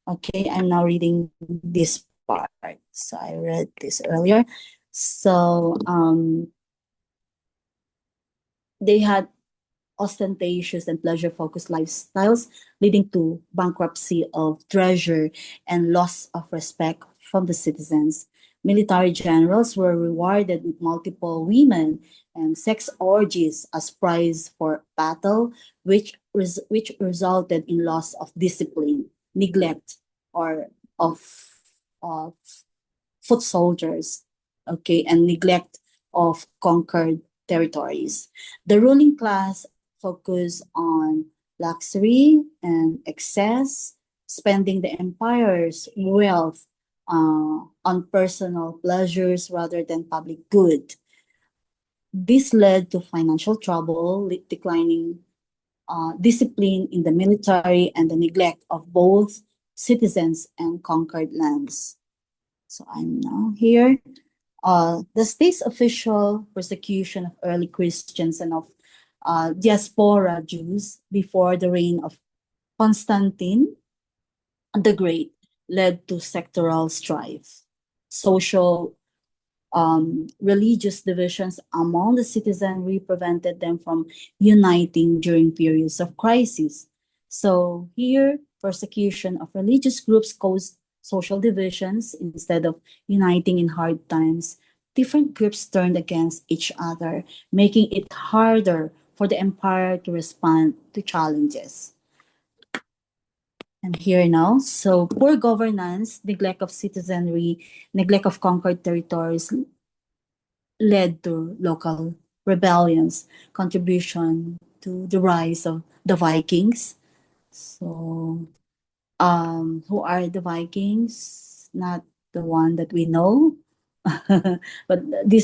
Okay, I'm now reading this part. So I read this earlier. So they had ostentatious and pleasure-focused lifestyles, leading to bankruptcy of treasure and loss of respect from the citizens. Military generals were rewarded with multiple women and sex orgies as prize for battle, which resulted in loss of discipline, neglect, or of foot soldiers, okay, and neglect of conquered territories. The ruling class focused on luxury and excess, spending the empire's wealth on personal pleasures rather than public good. This led to financial trouble, declining discipline in the military, and the neglect of both citizens and conquered lands. So I'm now here. The state's official persecution of early Christians and of diaspora Jews before the reign of Constantine the Great led to sectoral strife. Social religious divisions among the citizenry prevented them from uniting during periods of crisis. So here, persecution of religious groups caused social divisions instead of uniting in hard times. Different groups turned against each other, making it harder for the empire to respond to challenges. And here now, so poor governance, neglect of citizenry, neglect of conquered territories led to local rebellions, contribution to the rise of the Vikings. So, who are the Vikings? Not the one that we know, but they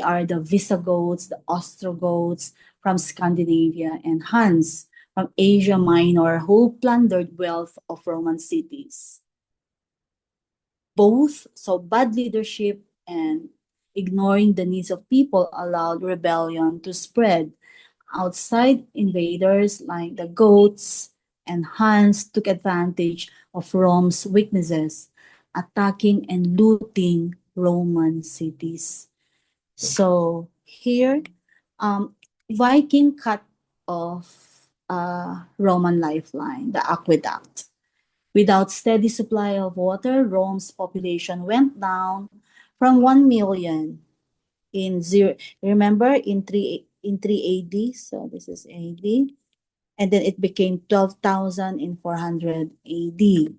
are the Visigoths, the Ostrogoths from Scandinavia, and Huns from Asia Minor who plundered wealth of Roman cities. Both, so bad leadership and ignoring the needs of people allowed rebellion to spread. Outside invaders like the Goths and Huns took advantage of Rome's weaknesses, attacking and looting Roman cities. So here, Viking cut off a Roman lifeline, the aqueduct. Without steady supply of water, Rome's population went down from 1 million in zero. Remember in 3 AD, so this is AD, and then it became 12,000 in 400 AD.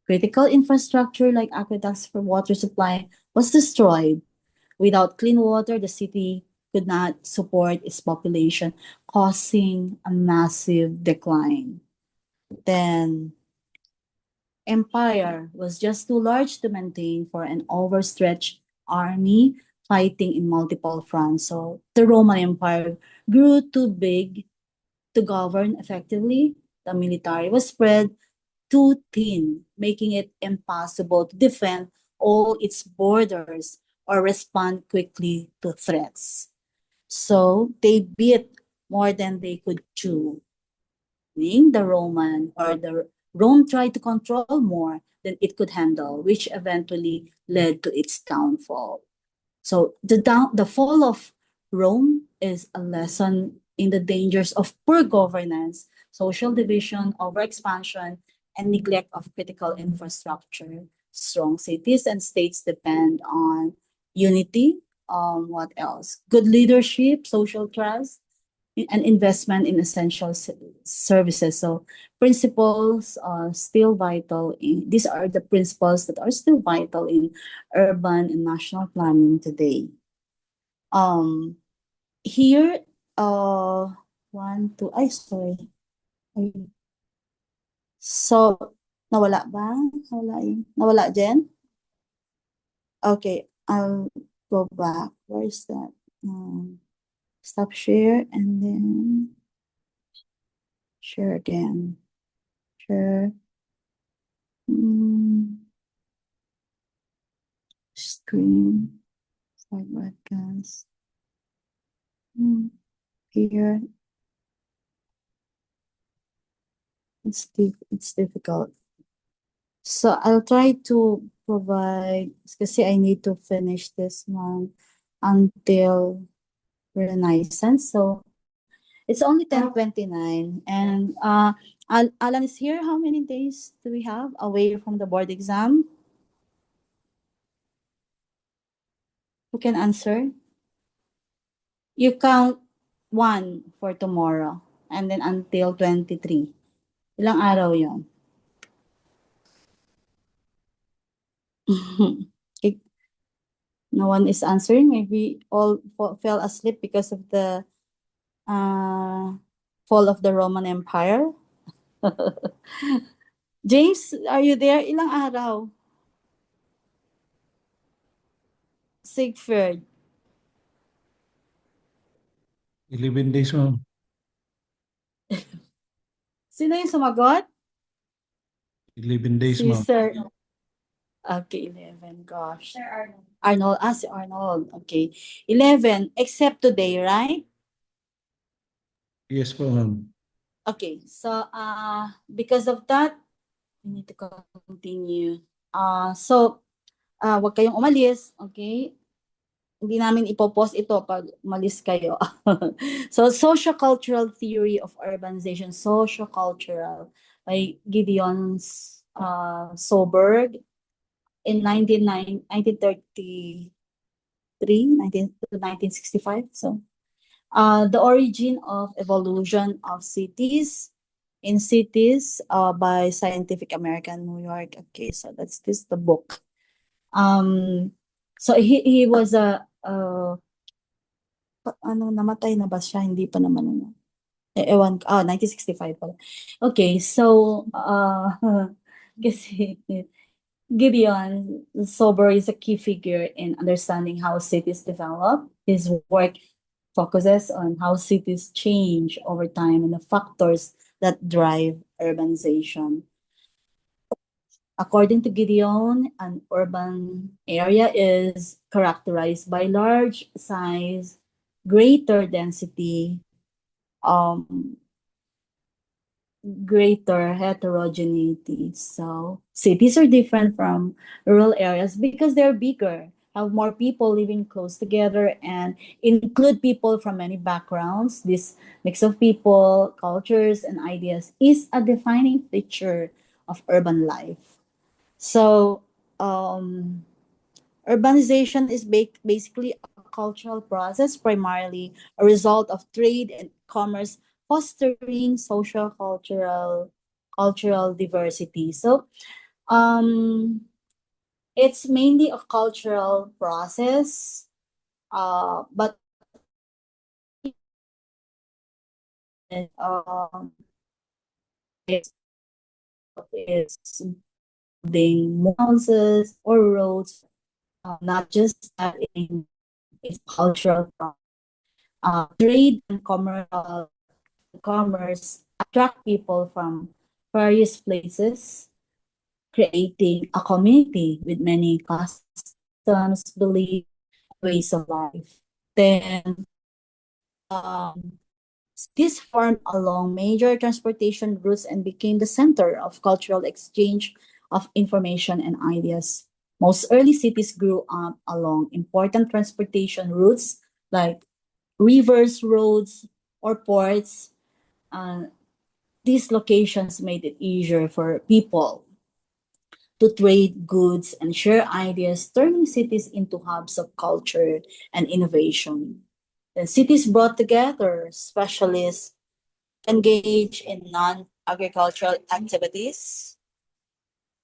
Critical infrastructure like aqueducts for water supply was destroyed. Without clean water, the city could not support its population, causing a massive decline. Then empire was just too large to maintain for an overstretched army fighting in multiple fronts. So the Roman Empire grew too big to govern effectively. The military was spread too thin, making it impossible to defend all its borders or respond quickly to threats. So they beat more than they could chew, meaning the Roman or the Rome tried to control more than it could handle, which eventually led to its downfall. So the fall of Rome is a lesson in the dangers of poor governance, social division, overexpansion, and neglect of critical infrastructure. Strong cities and states depend on unity. What else? Good leadership, social trust, and investment in essential services. So principles are still vital. These are the principles that are still vital in urban and national planning today. Um, here, one, two, ay, sorry. Ay. So, nawala ba? Nawala yun. Nawala, Jen? Okay, I'll go back. Where is that? Stop share and then share again. Share. Screen. Start broadcast. Here. It's difficult. So I'll try to provide, kasi I need to finish this one until Renaissance. So it's only 10:29 and Alan is here. How many days do we have away from the board exam? Who can answer? You count 1 for tomorrow and then until 23. Ilang araw yon? Okay. No one is answering. Maybe all fell asleep because of the fall of the Roman Empire. James, are you there? Ilang araw? Sigfrid. 11 days, ma'am. Sino yung sumagot? 11 days, Si ma'am. Sir. Okay, 11. Gosh. Sir Arnold. Arnold. Si Arnold. Okay. 11, except today, right? Yes po, ma'am. Okay. So, because of that, we need to continue. Wag kayong umalis. Okay? Hindi namin ipopost ito pag umalis kayo. So, socio-cultural theory of urbanization. Socio-cultural by Gideon Soberg in 1933, 19 to 1965. So, the origin of evolution of cities in cities by Scientific American, New York. Okay, so that's the book. So he was namatay na ba siya? Hindi pa naman ano. Ewan, 1965 pala. Okay, so kasi Gideon Sober is a key figure in understanding how cities develop. His work focuses on how cities change over time and the factors that drive urbanization. According to Gideon, an urban area is characterized by large size, greater density, greater heterogeneity. So cities are different from rural areas because they're bigger, have more people living close together, and include people from many backgrounds. This mix of people, cultures, and ideas is a defining feature of urban life. So, urbanization is basically a cultural process, primarily a result of trade and commerce, fostering social cultural diversity. So, it's mainly a cultural process, but um, it's, it's building houses or roads, not just that in its cultural process. Trade and commerce attract people from various places, creating a community with many customs, beliefs, ways of life. Then, this formed along major transportation routes and became the center of cultural exchange of information and ideas. Most early cities grew up along important transportation routes like rivers, roads, or ports. These locations made it easier for people to trade goods and share ideas, turning cities into hubs of culture and innovation. The cities brought together specialists engaged in non-agricultural activities,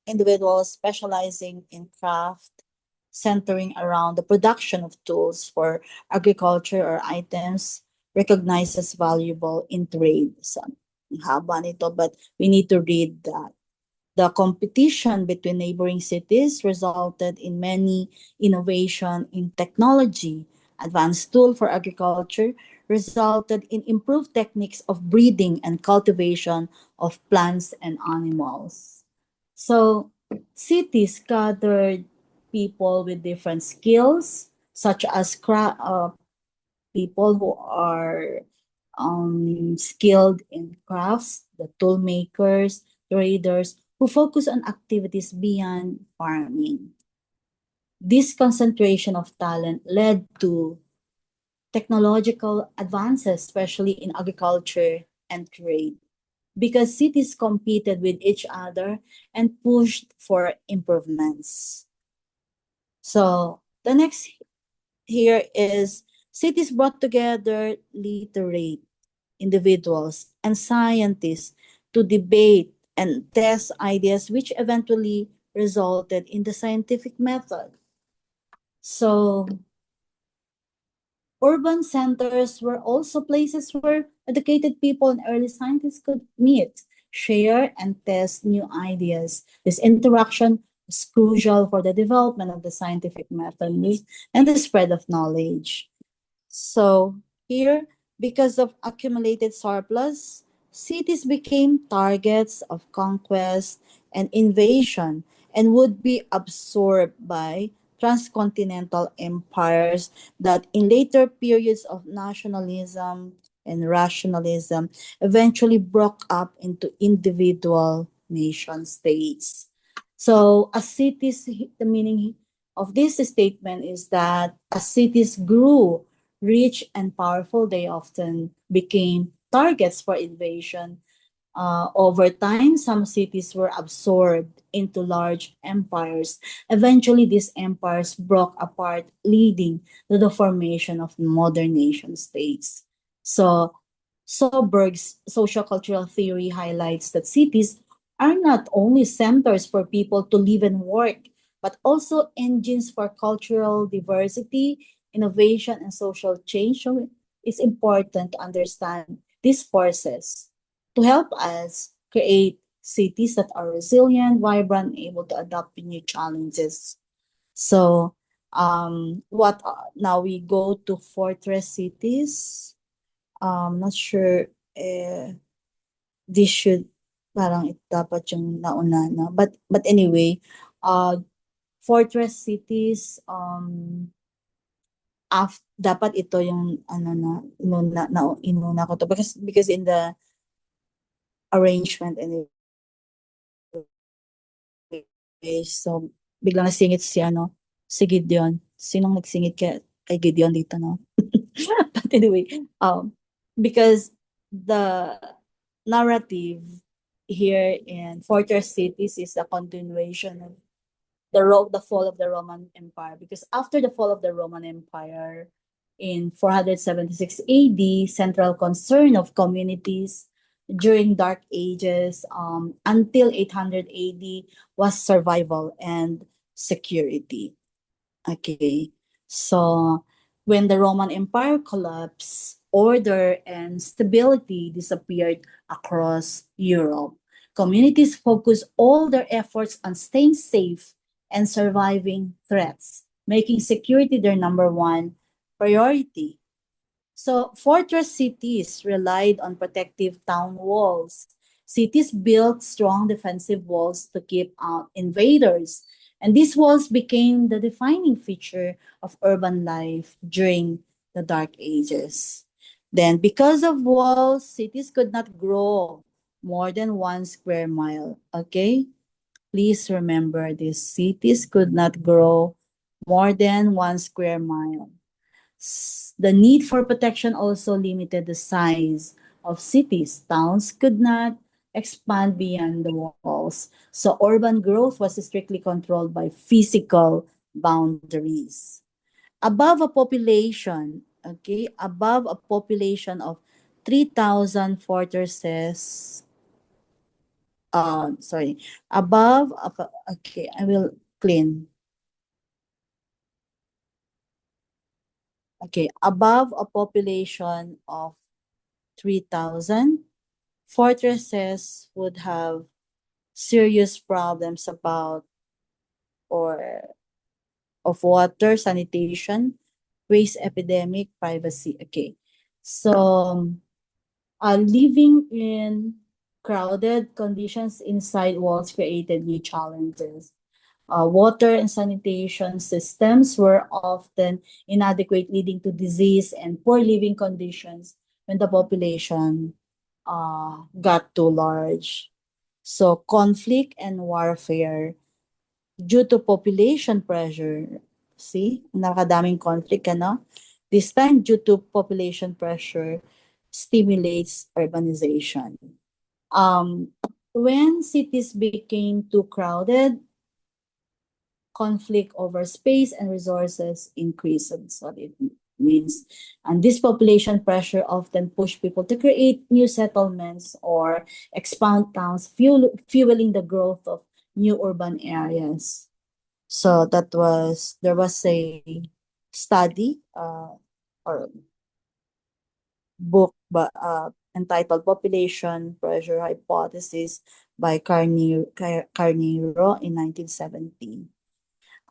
individuals specializing in craft, centering around the production of tools for agriculture or items recognized as valuable in trade. So, ang haba nito, but we need to read that. The competition between neighboring cities resulted in many innovation in technology. Advanced tool for agriculture resulted in improved techniques of breeding and cultivation of plants and animals. So cities gathered people with different skills, such as people who are skilled in crafts, the tool makers, traders, who focus on activities beyond farming. This concentration of talent led to technological advances, especially in agriculture and trade, because cities competed with each other and pushed for improvements. So the next here is cities brought together literate individuals and scientists to debate and test ideas, which eventually resulted in the scientific method. So urban centers were also places where educated people and early scientists could meet, share, and test new ideas. This interaction is crucial for the development of the scientific method and the spread of knowledge. So here, because of accumulated surplus, cities became targets of conquest and invasion and would be absorbed by transcontinental empires that in later periods of nationalism and rationalism eventually broke up into individual nation states. So as cities, the meaning of this statement is that as cities grew rich and powerful, they often became targets for invasion. Over time, some cities were absorbed into large empires. Eventually, these empires broke apart, leading to the formation of modern nation states. So, Soberg's sociocultural theory highlights that cities are not only centers for people to live and work, but also engines for cultural diversity, innovation, and social change. So it's important to understand these forces to help us create cities that are resilient, vibrant, and able to adapt to new challenges. So, what now we go to fortress cities. Not sure this should parang dapat yung nauna na. But anyway, uh, fortress cities dapat ito yung ano na inuna ko to because in the arrangement anyway. So biglang nasingit si si Gideon. Sinong nagsingit kay Gideon dito, no? But anyway, because the narrative here in Fortress Cities is a continuation of the fall of the Roman Empire. Because after the fall of the Roman Empire in 476 AD, central concern of communities during Dark Ages until 800 AD was survival and security. Okay, so when the Roman Empire collapsed, order and stability disappeared across Europe. Communities focused all their efforts on staying safe and surviving threats, making security their number one priority. So fortress cities relied on protective town walls. Cities built strong defensive walls to keep out invaders. And these walls became the defining feature of urban life during the Dark Ages. Then, because of walls, cities could not grow more than 1 square mile. Okay? Please remember this. Cities could not grow more than 1 square mile. The need for protection also limited the size of cities. Towns could not expand beyond the walls. So urban growth was strictly controlled by physical boundaries. Above a population, okay, above a population of 3,000 fortresses, sorry, above, okay, I will clean. Okay, above a population of 3,000, fortresses would have serious problems about or of water, sanitation, waste epidemic, privacy. Okay. So, living in crowded conditions inside walls created new challenges. Water and sanitation systems were often inadequate, leading to disease and poor living conditions when the population got too large. So, conflict and warfare due to population pressure. See, nakadaming conflict, ano? This time, due to population pressure, stimulates urbanization. When cities became too crowded, conflict over space and resources increased. That's what it means. And this population pressure often pushed people to create new settlements or expand towns, fueling the growth of new urban areas. So there was a study or book entitled Population Pressure Hypothesis by Carnero in 1970.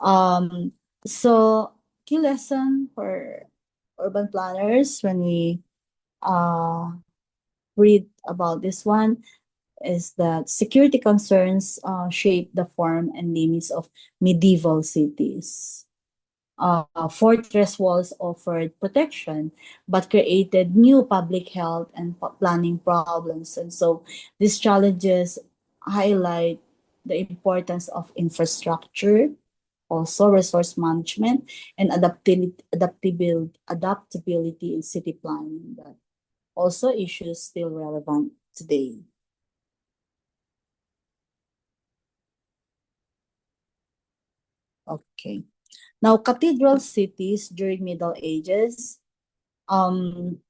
Um, so key lesson for urban planners when we uh, read about this one is that security concerns shape the form and limits of medieval cities. Fortress walls offered protection but created new public health and planning problems. And so these challenges highlight the importance of infrastructure, also resource management, and adaptability in city planning. That also issues still relevant today. Okay. Now, cathedral cities during Middle Ages. Um,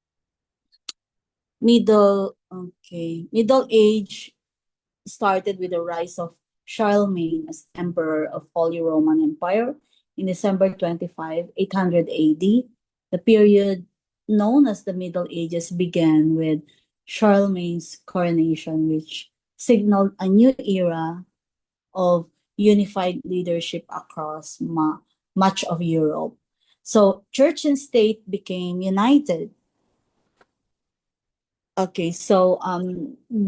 Middle Age started with the rise of Charlemagne as Emperor of Holy Roman Empire in December 25, 800 AD. The period known as the Middle Ages began with Charlemagne's coronation, which signaled a new era of unified leadership across much of Europe. So church and state became united. Okay, so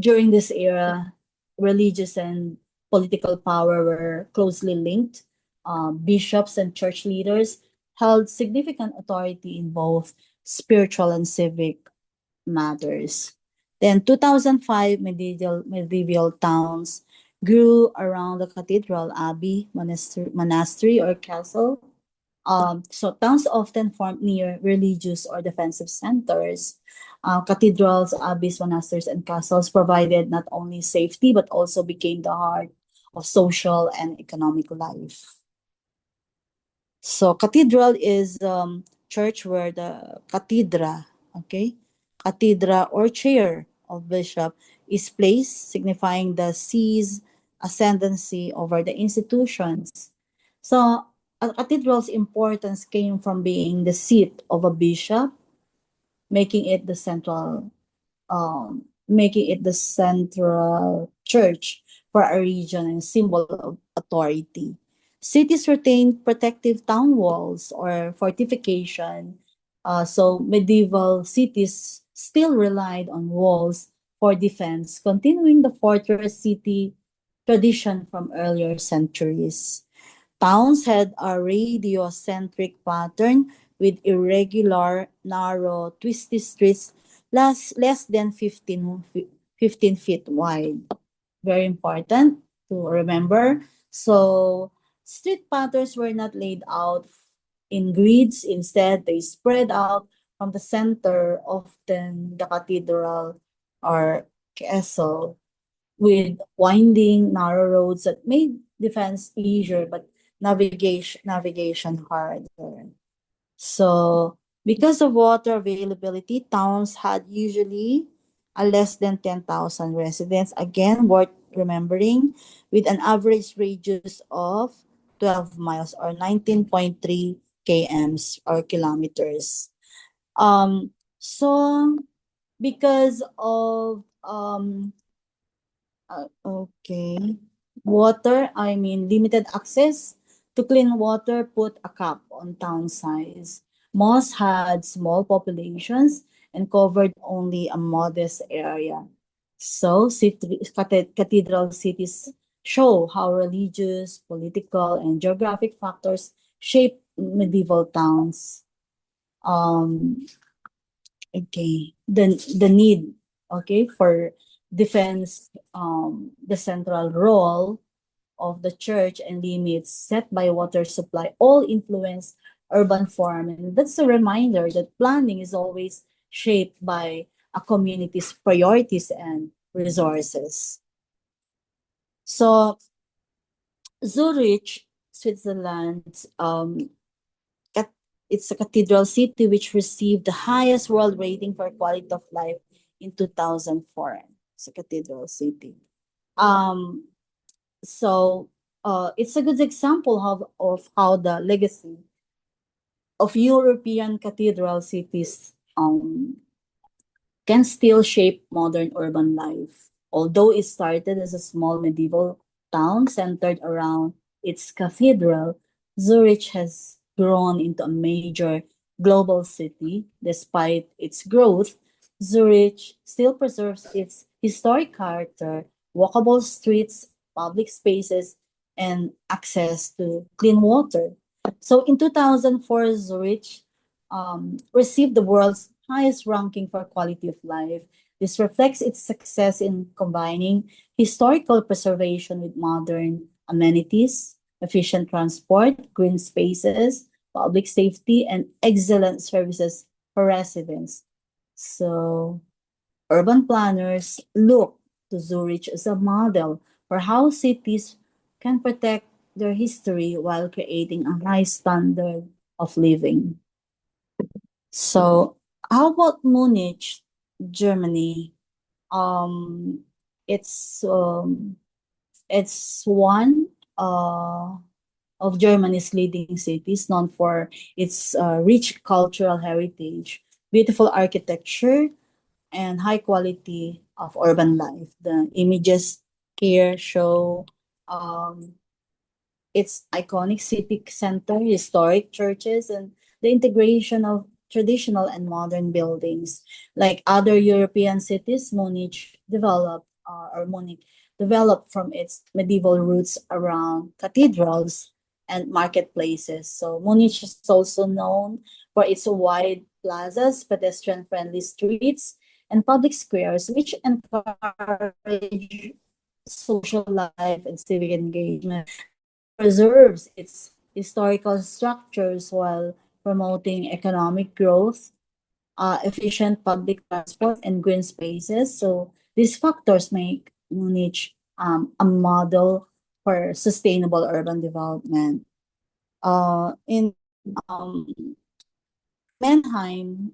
during this era, religious and political power were closely linked. Bishops and church leaders held significant authority in both spiritual and civic matters. Then 2005 medieval towns grew around the cathedral, abbey, monastery or castle. So towns often formed near religious or defensive centers. Cathedrals, abbeys, monasteries, and castles provided not only safety but also became the heart of social and economic life. So cathedral is church where the cathedra, okay, cathedra or chair of bishop is placed, signifying the see's ascendancy over the institutions. So a cathedral's importance came from being the seat of a bishop, making it the central church for a region and symbol of authority. Cities retained protective town walls or fortification. So medieval cities still relied on walls for defense, continuing the fortress city tradition from earlier centuries. Towns had a radiocentric pattern with irregular, narrow, twisty streets less than 15 feet wide. Very important to remember. So, street patterns were not laid out in grids. Instead, they spread out from the center, often the cathedral or castle, with winding, narrow roads that made defense easier but navigation harder. So Because of water availability, towns had usually a less than 10,000 residents. Again, worth remembering, with an average radius of 12 miles or 19.3 kms or kilometers. So because of okay. Water, I mean limited access to clean water put a cap on town size. Most had small populations and covered only a modest area. So cathedral cities show how religious, political, and geographic factors shape medieval towns. Um, okay, the need, okay, for defense, the central role of the church and limits set by water supply all influence urban form, and that's a reminder that planning is always shaped by a community's priorities and resources. So Zurich, Switzerland, cat- it's a cathedral city which received the highest world rating for quality of life in 2004. It's a cathedral city. Um, so it's a good example of how the legacy of European cathedral cities can still shape modern urban life. Although it started as a small medieval town centered around its cathedral, Zurich has grown into a major global city. Despite its growth, Zurich still preserves its historic character, walkable streets, public spaces, and access to clean water. So in 2004, Zurich received the world's highest ranking for quality of life. This reflects its success in combining historical preservation with modern amenities, efficient transport, green spaces, public safety, and excellent services for residents. So, urban planners look to Zurich as a model for how cities can protect their history while creating a high standard of living. So, how about Munich, Germany? Um, it's um, it's one of Germany's leading cities, known for its rich cultural heritage, beautiful architecture, and high quality of urban life. The images here show um, its iconic civic center, historic churches, and the integration of traditional and modern buildings. Like other European cities, Munich developed from its medieval roots around cathedrals and marketplaces. So Munich is also known for its wide plazas, pedestrian-friendly streets, and public squares, which encourage social life and civic engagement. Preserves its historical structures while promoting economic growth, efficient public transport, and green spaces. So these factors make Munich a model for sustainable urban development. In um, Mannheim,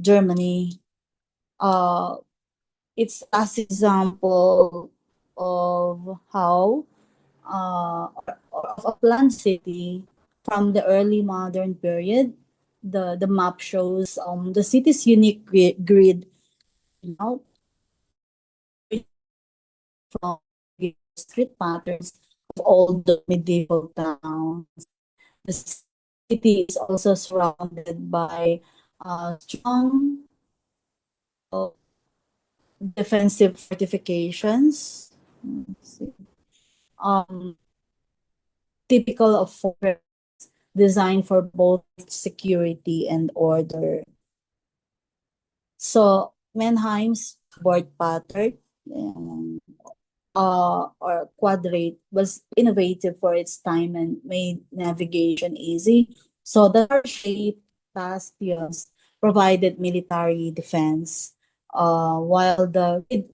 Germany, uh, it's as example of how of a planned city from the early modern period. The map shows the city's unique grid now from the street patterns of all the medieval towns. The city is also surrounded by strong uh, defensive fortifications. Let's see. Um, Typical of fortress designed for both security and order. So Mannheim's board pattern um, or quadrate was innovative for its time and made navigation easy. So the shaped bastions provided military defense, while the grid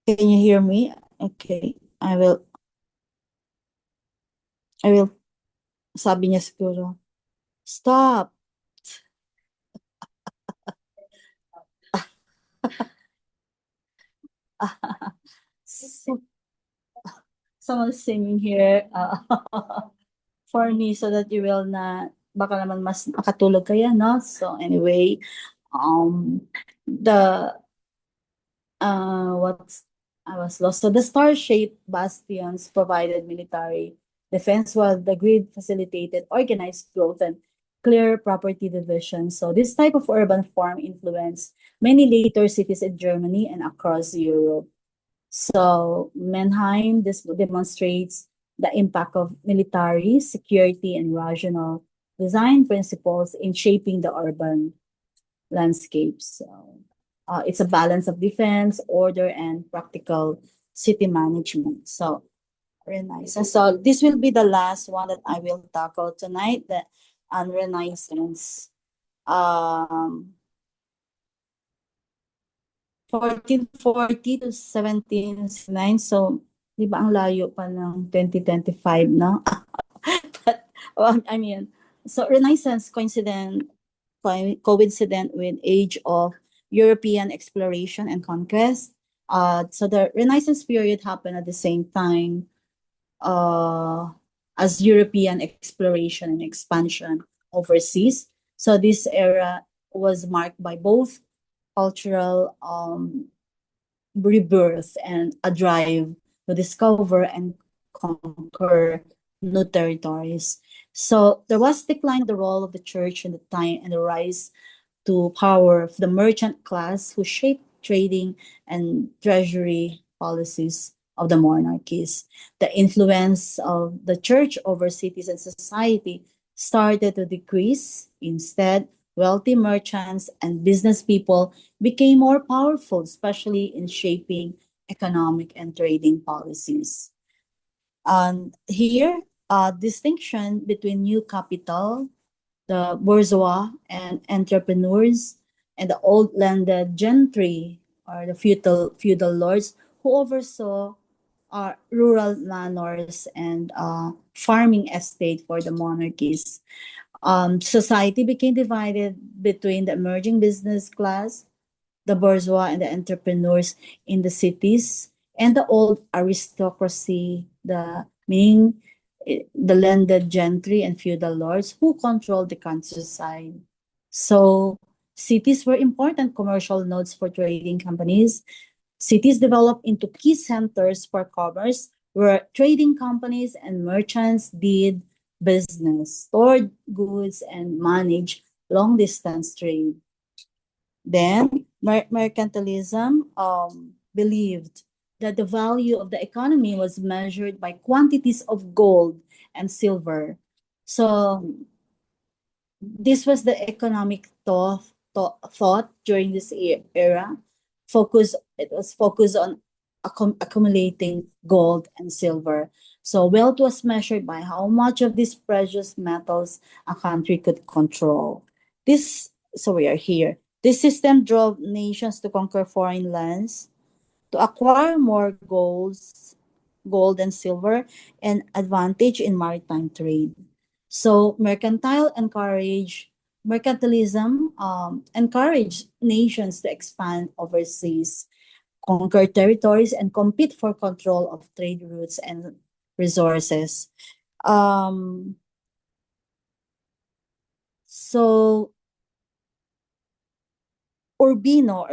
Can you hear me? Okay, I will, sabi niya siguro, stop. So, someone's singing here for me so that you will not, baka naman mas makatulog kaya, no? So anyway, the what's I was lost. So the star-shaped bastions provided military defense, while the grid facilitated organized growth and clear property division. So this type of urban form influenced many later cities in Germany and across Europe. So Mannheim, this demonstrates the impact of military, security, and regional design principles in shaping the urban landscapes. So, it's a balance of defense, order, and practical city management. So, very nice. And so this will be the last one that I will tackle tonight, the Renaissance. Um, 1440 to 1769. So, di ba ang layo pa ng 2025 na? But, well, I mean, so Renaissance coincident with age of European exploration and conquest. So the Renaissance period happened at the same time uh, as European exploration and expansion overseas. So this era was marked by both cultural rebirth and a drive to discover and conquer new territories. So there was decline the role of the church in the time and the rise to power of the merchant class who shaped trading and treasury policies of the monarchies. The influence of the church over cities and society started to decrease. Instead, wealthy merchants and business people became more powerful, especially in shaping economic and trading policies. And here, distinction between new capital, the bourgeois and entrepreneurs, and the old landed gentry or the feudal lords who oversaw rural manors and farming estate for the monarchies. Society became divided between the emerging business class, the bourgeois and the entrepreneurs in the cities, and the old aristocracy, the meaning the landed gentry and feudal lords who controlled the countryside. So cities were important commercial nodes for trading companies. Cities developed into key centers for commerce where trading companies and merchants did business, stored goods, and managed long distance trade. Then, mercantilism believed that the value of the economy was measured by quantities of gold and silver. So, this was the economic thought during this era. It was focused on accumulating gold and silver. So wealth was measured by how much of these precious metals a country could control. So we are here. This system drove nations to conquer foreign lands, to acquire more gold and silver, and advantage in maritime trade. So mercantilism encouraged nations to expand overseas, conquer territories, and compete for control of trade routes and resources. Um, so Urbino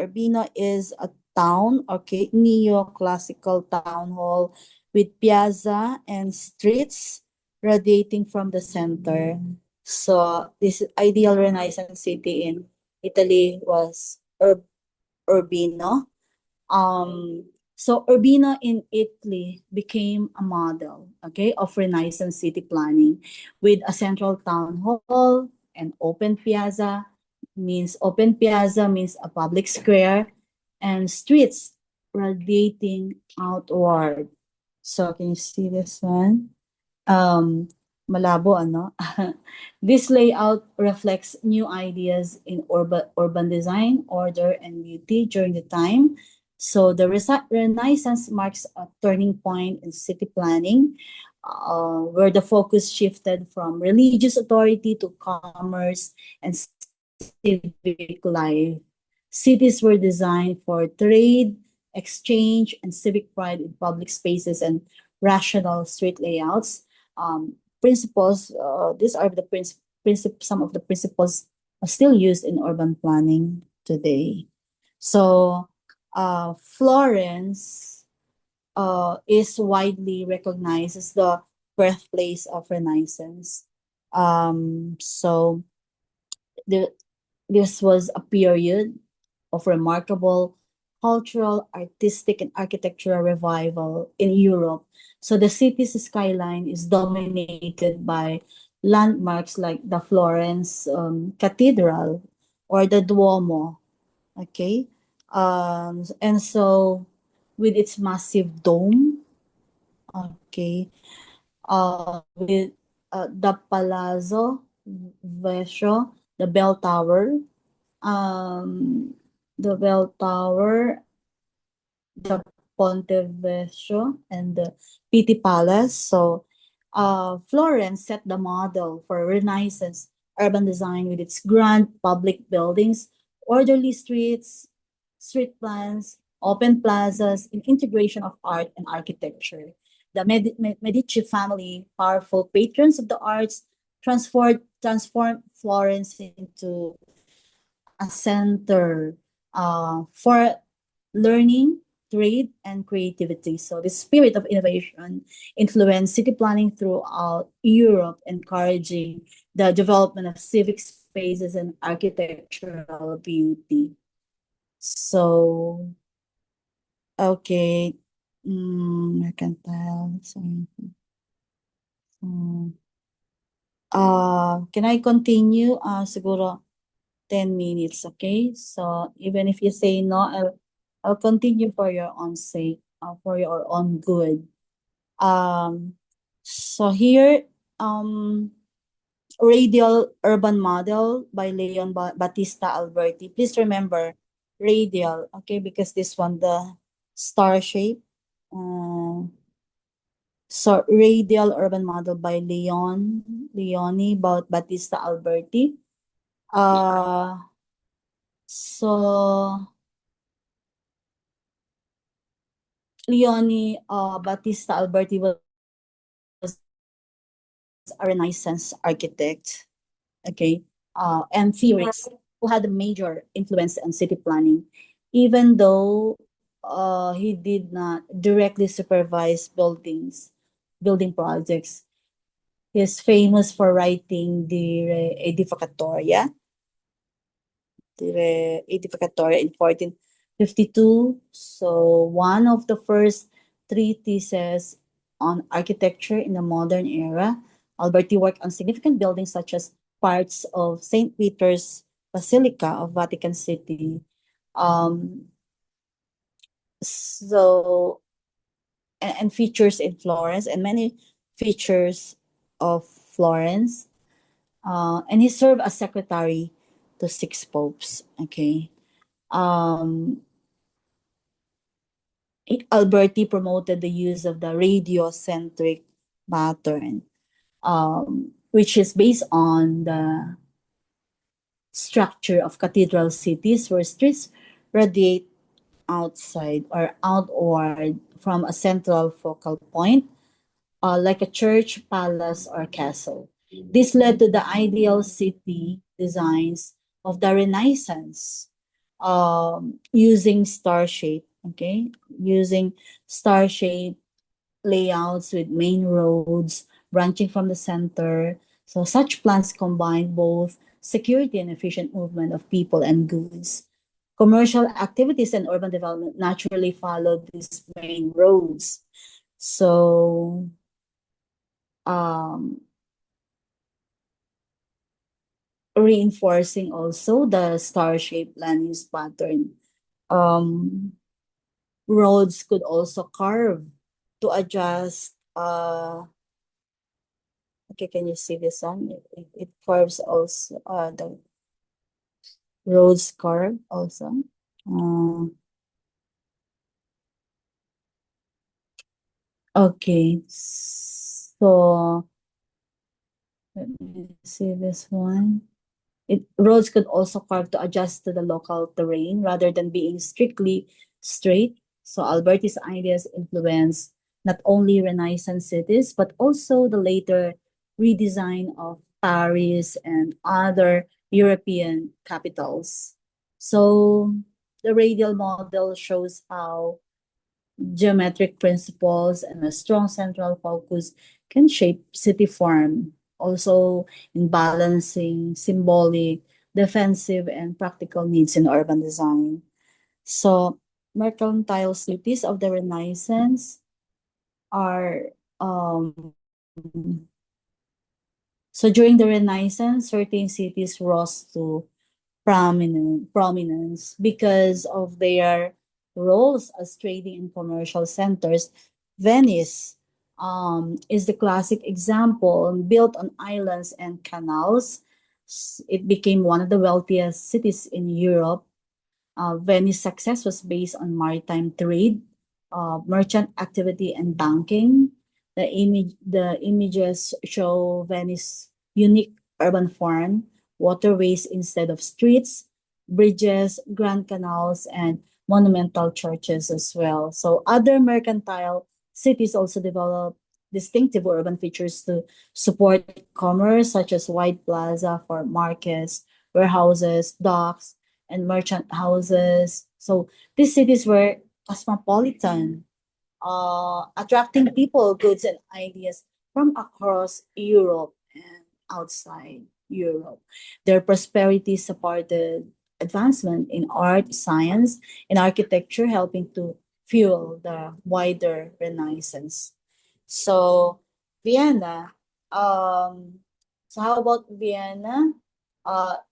is a town, okay, neoclassical town hall with piazza and streets radiating from the center. So this ideal Renaissance city in Italy was Urbino. So Urbino in Italy became a model, okay, of Renaissance city planning with a central town hall and open piazza means a public square and streets radiating outward. So can you see this one? Malabo ano? This layout reflects new ideas in urban design, order, and beauty during the time. So the Renaissance marks a turning point in city planning, where the focus shifted from religious authority to commerce and civic life. Cities were designed for trade, exchange, and civic pride in public spaces and rational street layouts. Principles, these are the some of the principles are still used in urban planning today. So, Florence is widely recognized as the birthplace of Renaissance. So the, this was a period of remarkable cultural, artistic, and architectural revival in Europe. So the city's skyline is dominated by landmarks like the Florence Cathedral or the Duomo. Okay. And so with its massive dome, okay, with the Palazzo Vecchio, the bell tower, um, the bell tower, the Ponte Vecchio, and the Pitti Palace. So, Florence set the model for Renaissance urban design with its grand public buildings, orderly streets, street plans, open plazas, and integration of art and architecture. The Medici family, powerful patrons of the arts, transformed Florence into a center for learning, trade, and creativity. So the spirit of innovation influenced city planning throughout Europe, encouraging the development of civic spaces and architectural beauty. So, okay, I can tell. So, mm, can I continue? Siguro 10 minutes, okay? So even if you say no, I'll continue for your own sake, for your own good. So here, Radial Urban Model by Leon Battista Alberti. Please remember radial, okay? Because this one, the star shape. So Radial Urban Model by Leone Battista Alberti. So Leone Battista Alberti was a Renaissance architect, okay, and theorist who had a major influence on city planning, even though he did not directly supervise building projects. He's famous for writing the Edificatoria, in 1452. So one of the first treatises on architecture in the modern era. Alberti worked on significant buildings such as parts of St. Peter's Basilica of Vatican City. So and features in Florence and many features of Florence. And he served as secretary to 6 popes. Okay. Alberti promoted the use of the radiocentric pattern, which is based on the structure of cathedral cities where streets radiate outside or outward from a central focal point, like a church, palace, or castle. This led to the ideal city designs of the Renaissance, using star shape, okay? Using star shape layouts with main roads branching from the center. So such plans combine both security and efficient movement of people and goods. Commercial activities and urban development naturally follow these main roads. So reinforcing also the star-shaped land use pattern. Roads could also carve to adjust. Okay, can you see this one? It carves also the roads carve also. Okay, so let me see this one. Roads could also carve to adjust to the local terrain rather than being strictly straight. So Alberti's ideas influence not only Renaissance cities, but also the later redesign of Paris and other European capitals. So the radial model shows how geometric principles and a strong central focus can shape city form, also in balancing symbolic, defensive, and practical needs in urban design. So, mercantile cities of the Renaissance are so during the Renaissance, certain cities rose to prominence because of their roles as trading and commercial centers. Venice is the classic example. Built on islands and canals, it became one of the wealthiest cities in Europe. Venice's success was based on maritime trade, merchant activity, and banking. The images show Venice's unique urban form, waterways instead of streets, bridges, grand canals, and monumental churches as well. So other mercantile cities also developed distinctive urban features to support commerce, such as wide plaza for markets, warehouses, docks, and merchant houses. So these cities were cosmopolitan, attracting people, goods, and ideas from across Europe and outside Europe. Their prosperity supported advancement in art, science, and architecture, helping to fuel the wider Renaissance. So Vienna, so how about Vienna?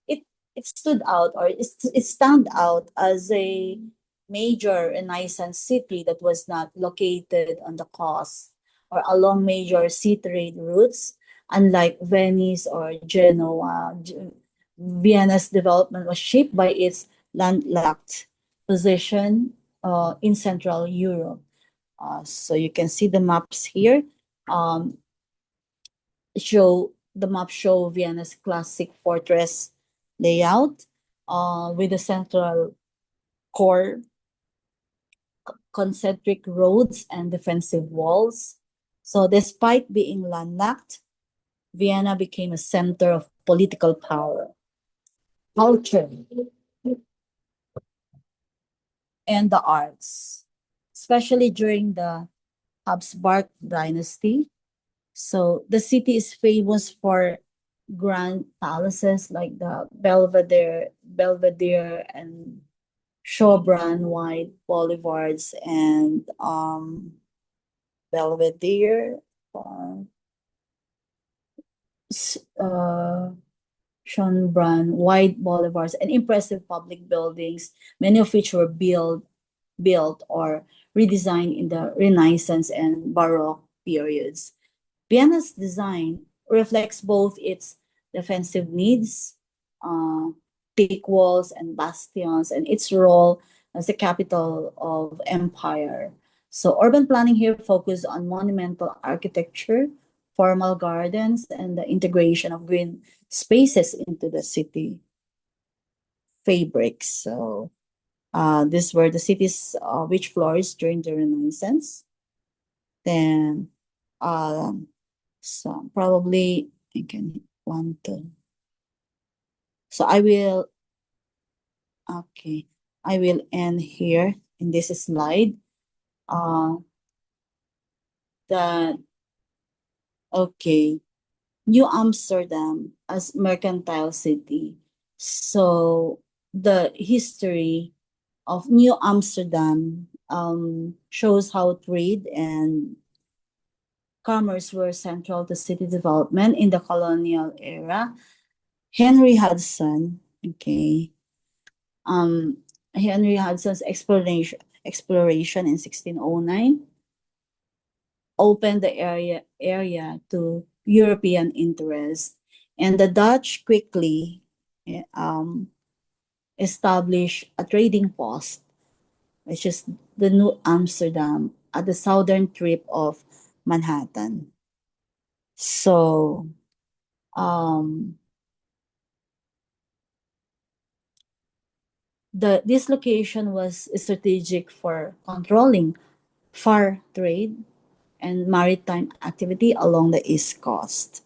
It stood out, or it stand out as a major Renaissance city that was not located on the coast or along major sea trade routes, unlike Venice or Genoa. Vienna's development was shaped by its landlocked position in Central Europe. So you can see the maps here. Um, show Vienna's classic fortress layout with a central core, concentric roads, and defensive walls. So despite being landlocked, Vienna became a center of political power, culture, and the arts, especially during the Habsburg dynasty. So the city is famous for grand palaces like the Belvedere and Schönbrunn wide boulevards and Belvedere, uh, s- uh, Schönbrunn wide boulevards and impressive public buildings, many of which were built or redesigned in the Renaissance and Baroque periods. Vienna's design reflects both its defensive needs, uh, peak walls and bastions, and its role as the capital of empire. So urban planning here focused on monumental architecture, formal gardens, and the integration of green spaces into the city fabrics. So these were the cities which flourished during the Renaissance. Then so probably I can want to. So okay, I will end here in this slide. Uh, that okay, New Amsterdam as mercantile city. So the history of New Amsterdam shows how trade and commerce were central to city development in the colonial era. Henry Hudson, okay, um, Henry Hudson's exploration in 1609 opened the area to European interest, and the Dutch quickly established a trading post, which is the New Amsterdam at the southern tip of Manhattan. So, um, this location was strategic for controlling fur trade and maritime activity along the East Coast.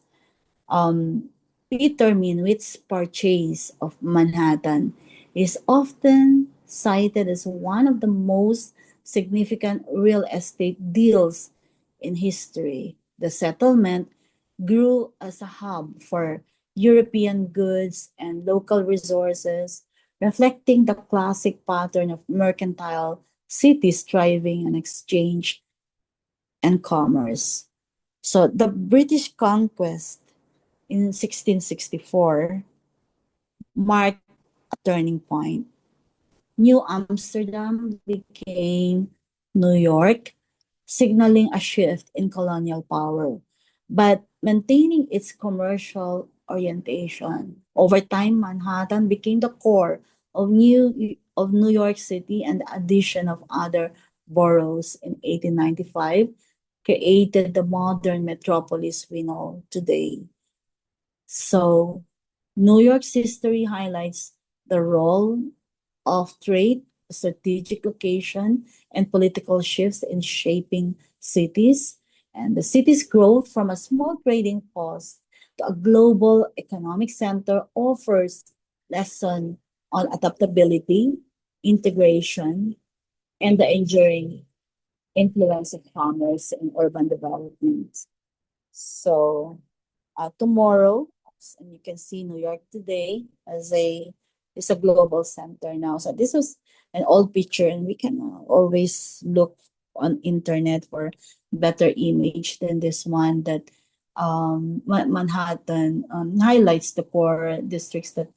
Um, Peter Minwitz's purchase of Manhattan is often cited as one of the most significant real estate deals in history. The settlement grew as a hub for European goods and local resources, reflecting the classic pattern of mercantile cities thriving on exchange and commerce. So the British conquest in 1664 marked a turning point. New Amsterdam became New York, signaling a shift in colonial power, but maintaining its commercial orientation. Over time, Manhattan became the core of New York City, and the addition of other boroughs in 1895 created the modern metropolis we know today. So, New York's history highlights the role of trade, strategic location, and political shifts in shaping cities. And the city's growth from a small trading post to a global economic center offers lesson on adaptability, integration, and the enduring influence of commerce in urban development. So, tomorrow, and you can see New York today as a is a global center now. So this was an old picture, and we can always look on internet for better image than this one that Manhattan highlights the core districts that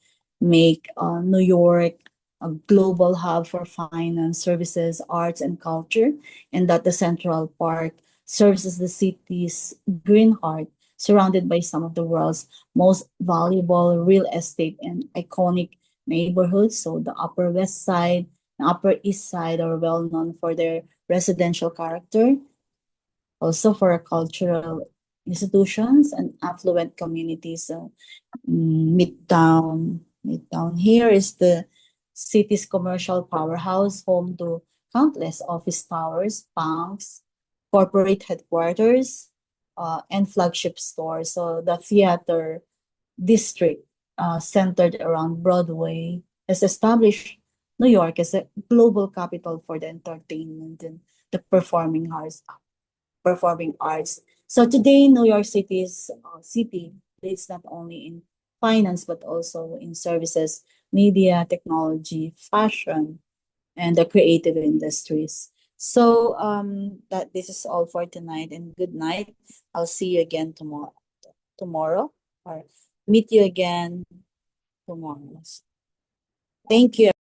make New York a global hub for finance, services, arts, and culture, and that the Central Park serves as the city's green heart, surrounded by some of the world's most valuable real estate and iconic neighborhoods. So the Upper West Side and Upper East Side are well known for their residential character, also for cultural institutions and affluent communities. So Midtown here is the city's commercial powerhouse, home to countless office towers, banks, corporate headquarters, and flagship stores. So the theater district, centered around Broadway, has established New York as a global capital for the entertainment and the performing arts. So today, New York City leads not only in finance but also in services, media, technology, fashion, and the creative industries. So that this is all for tonight, and good night. I'll see you again tomorrow, or meet you again tomorrow. Thank you.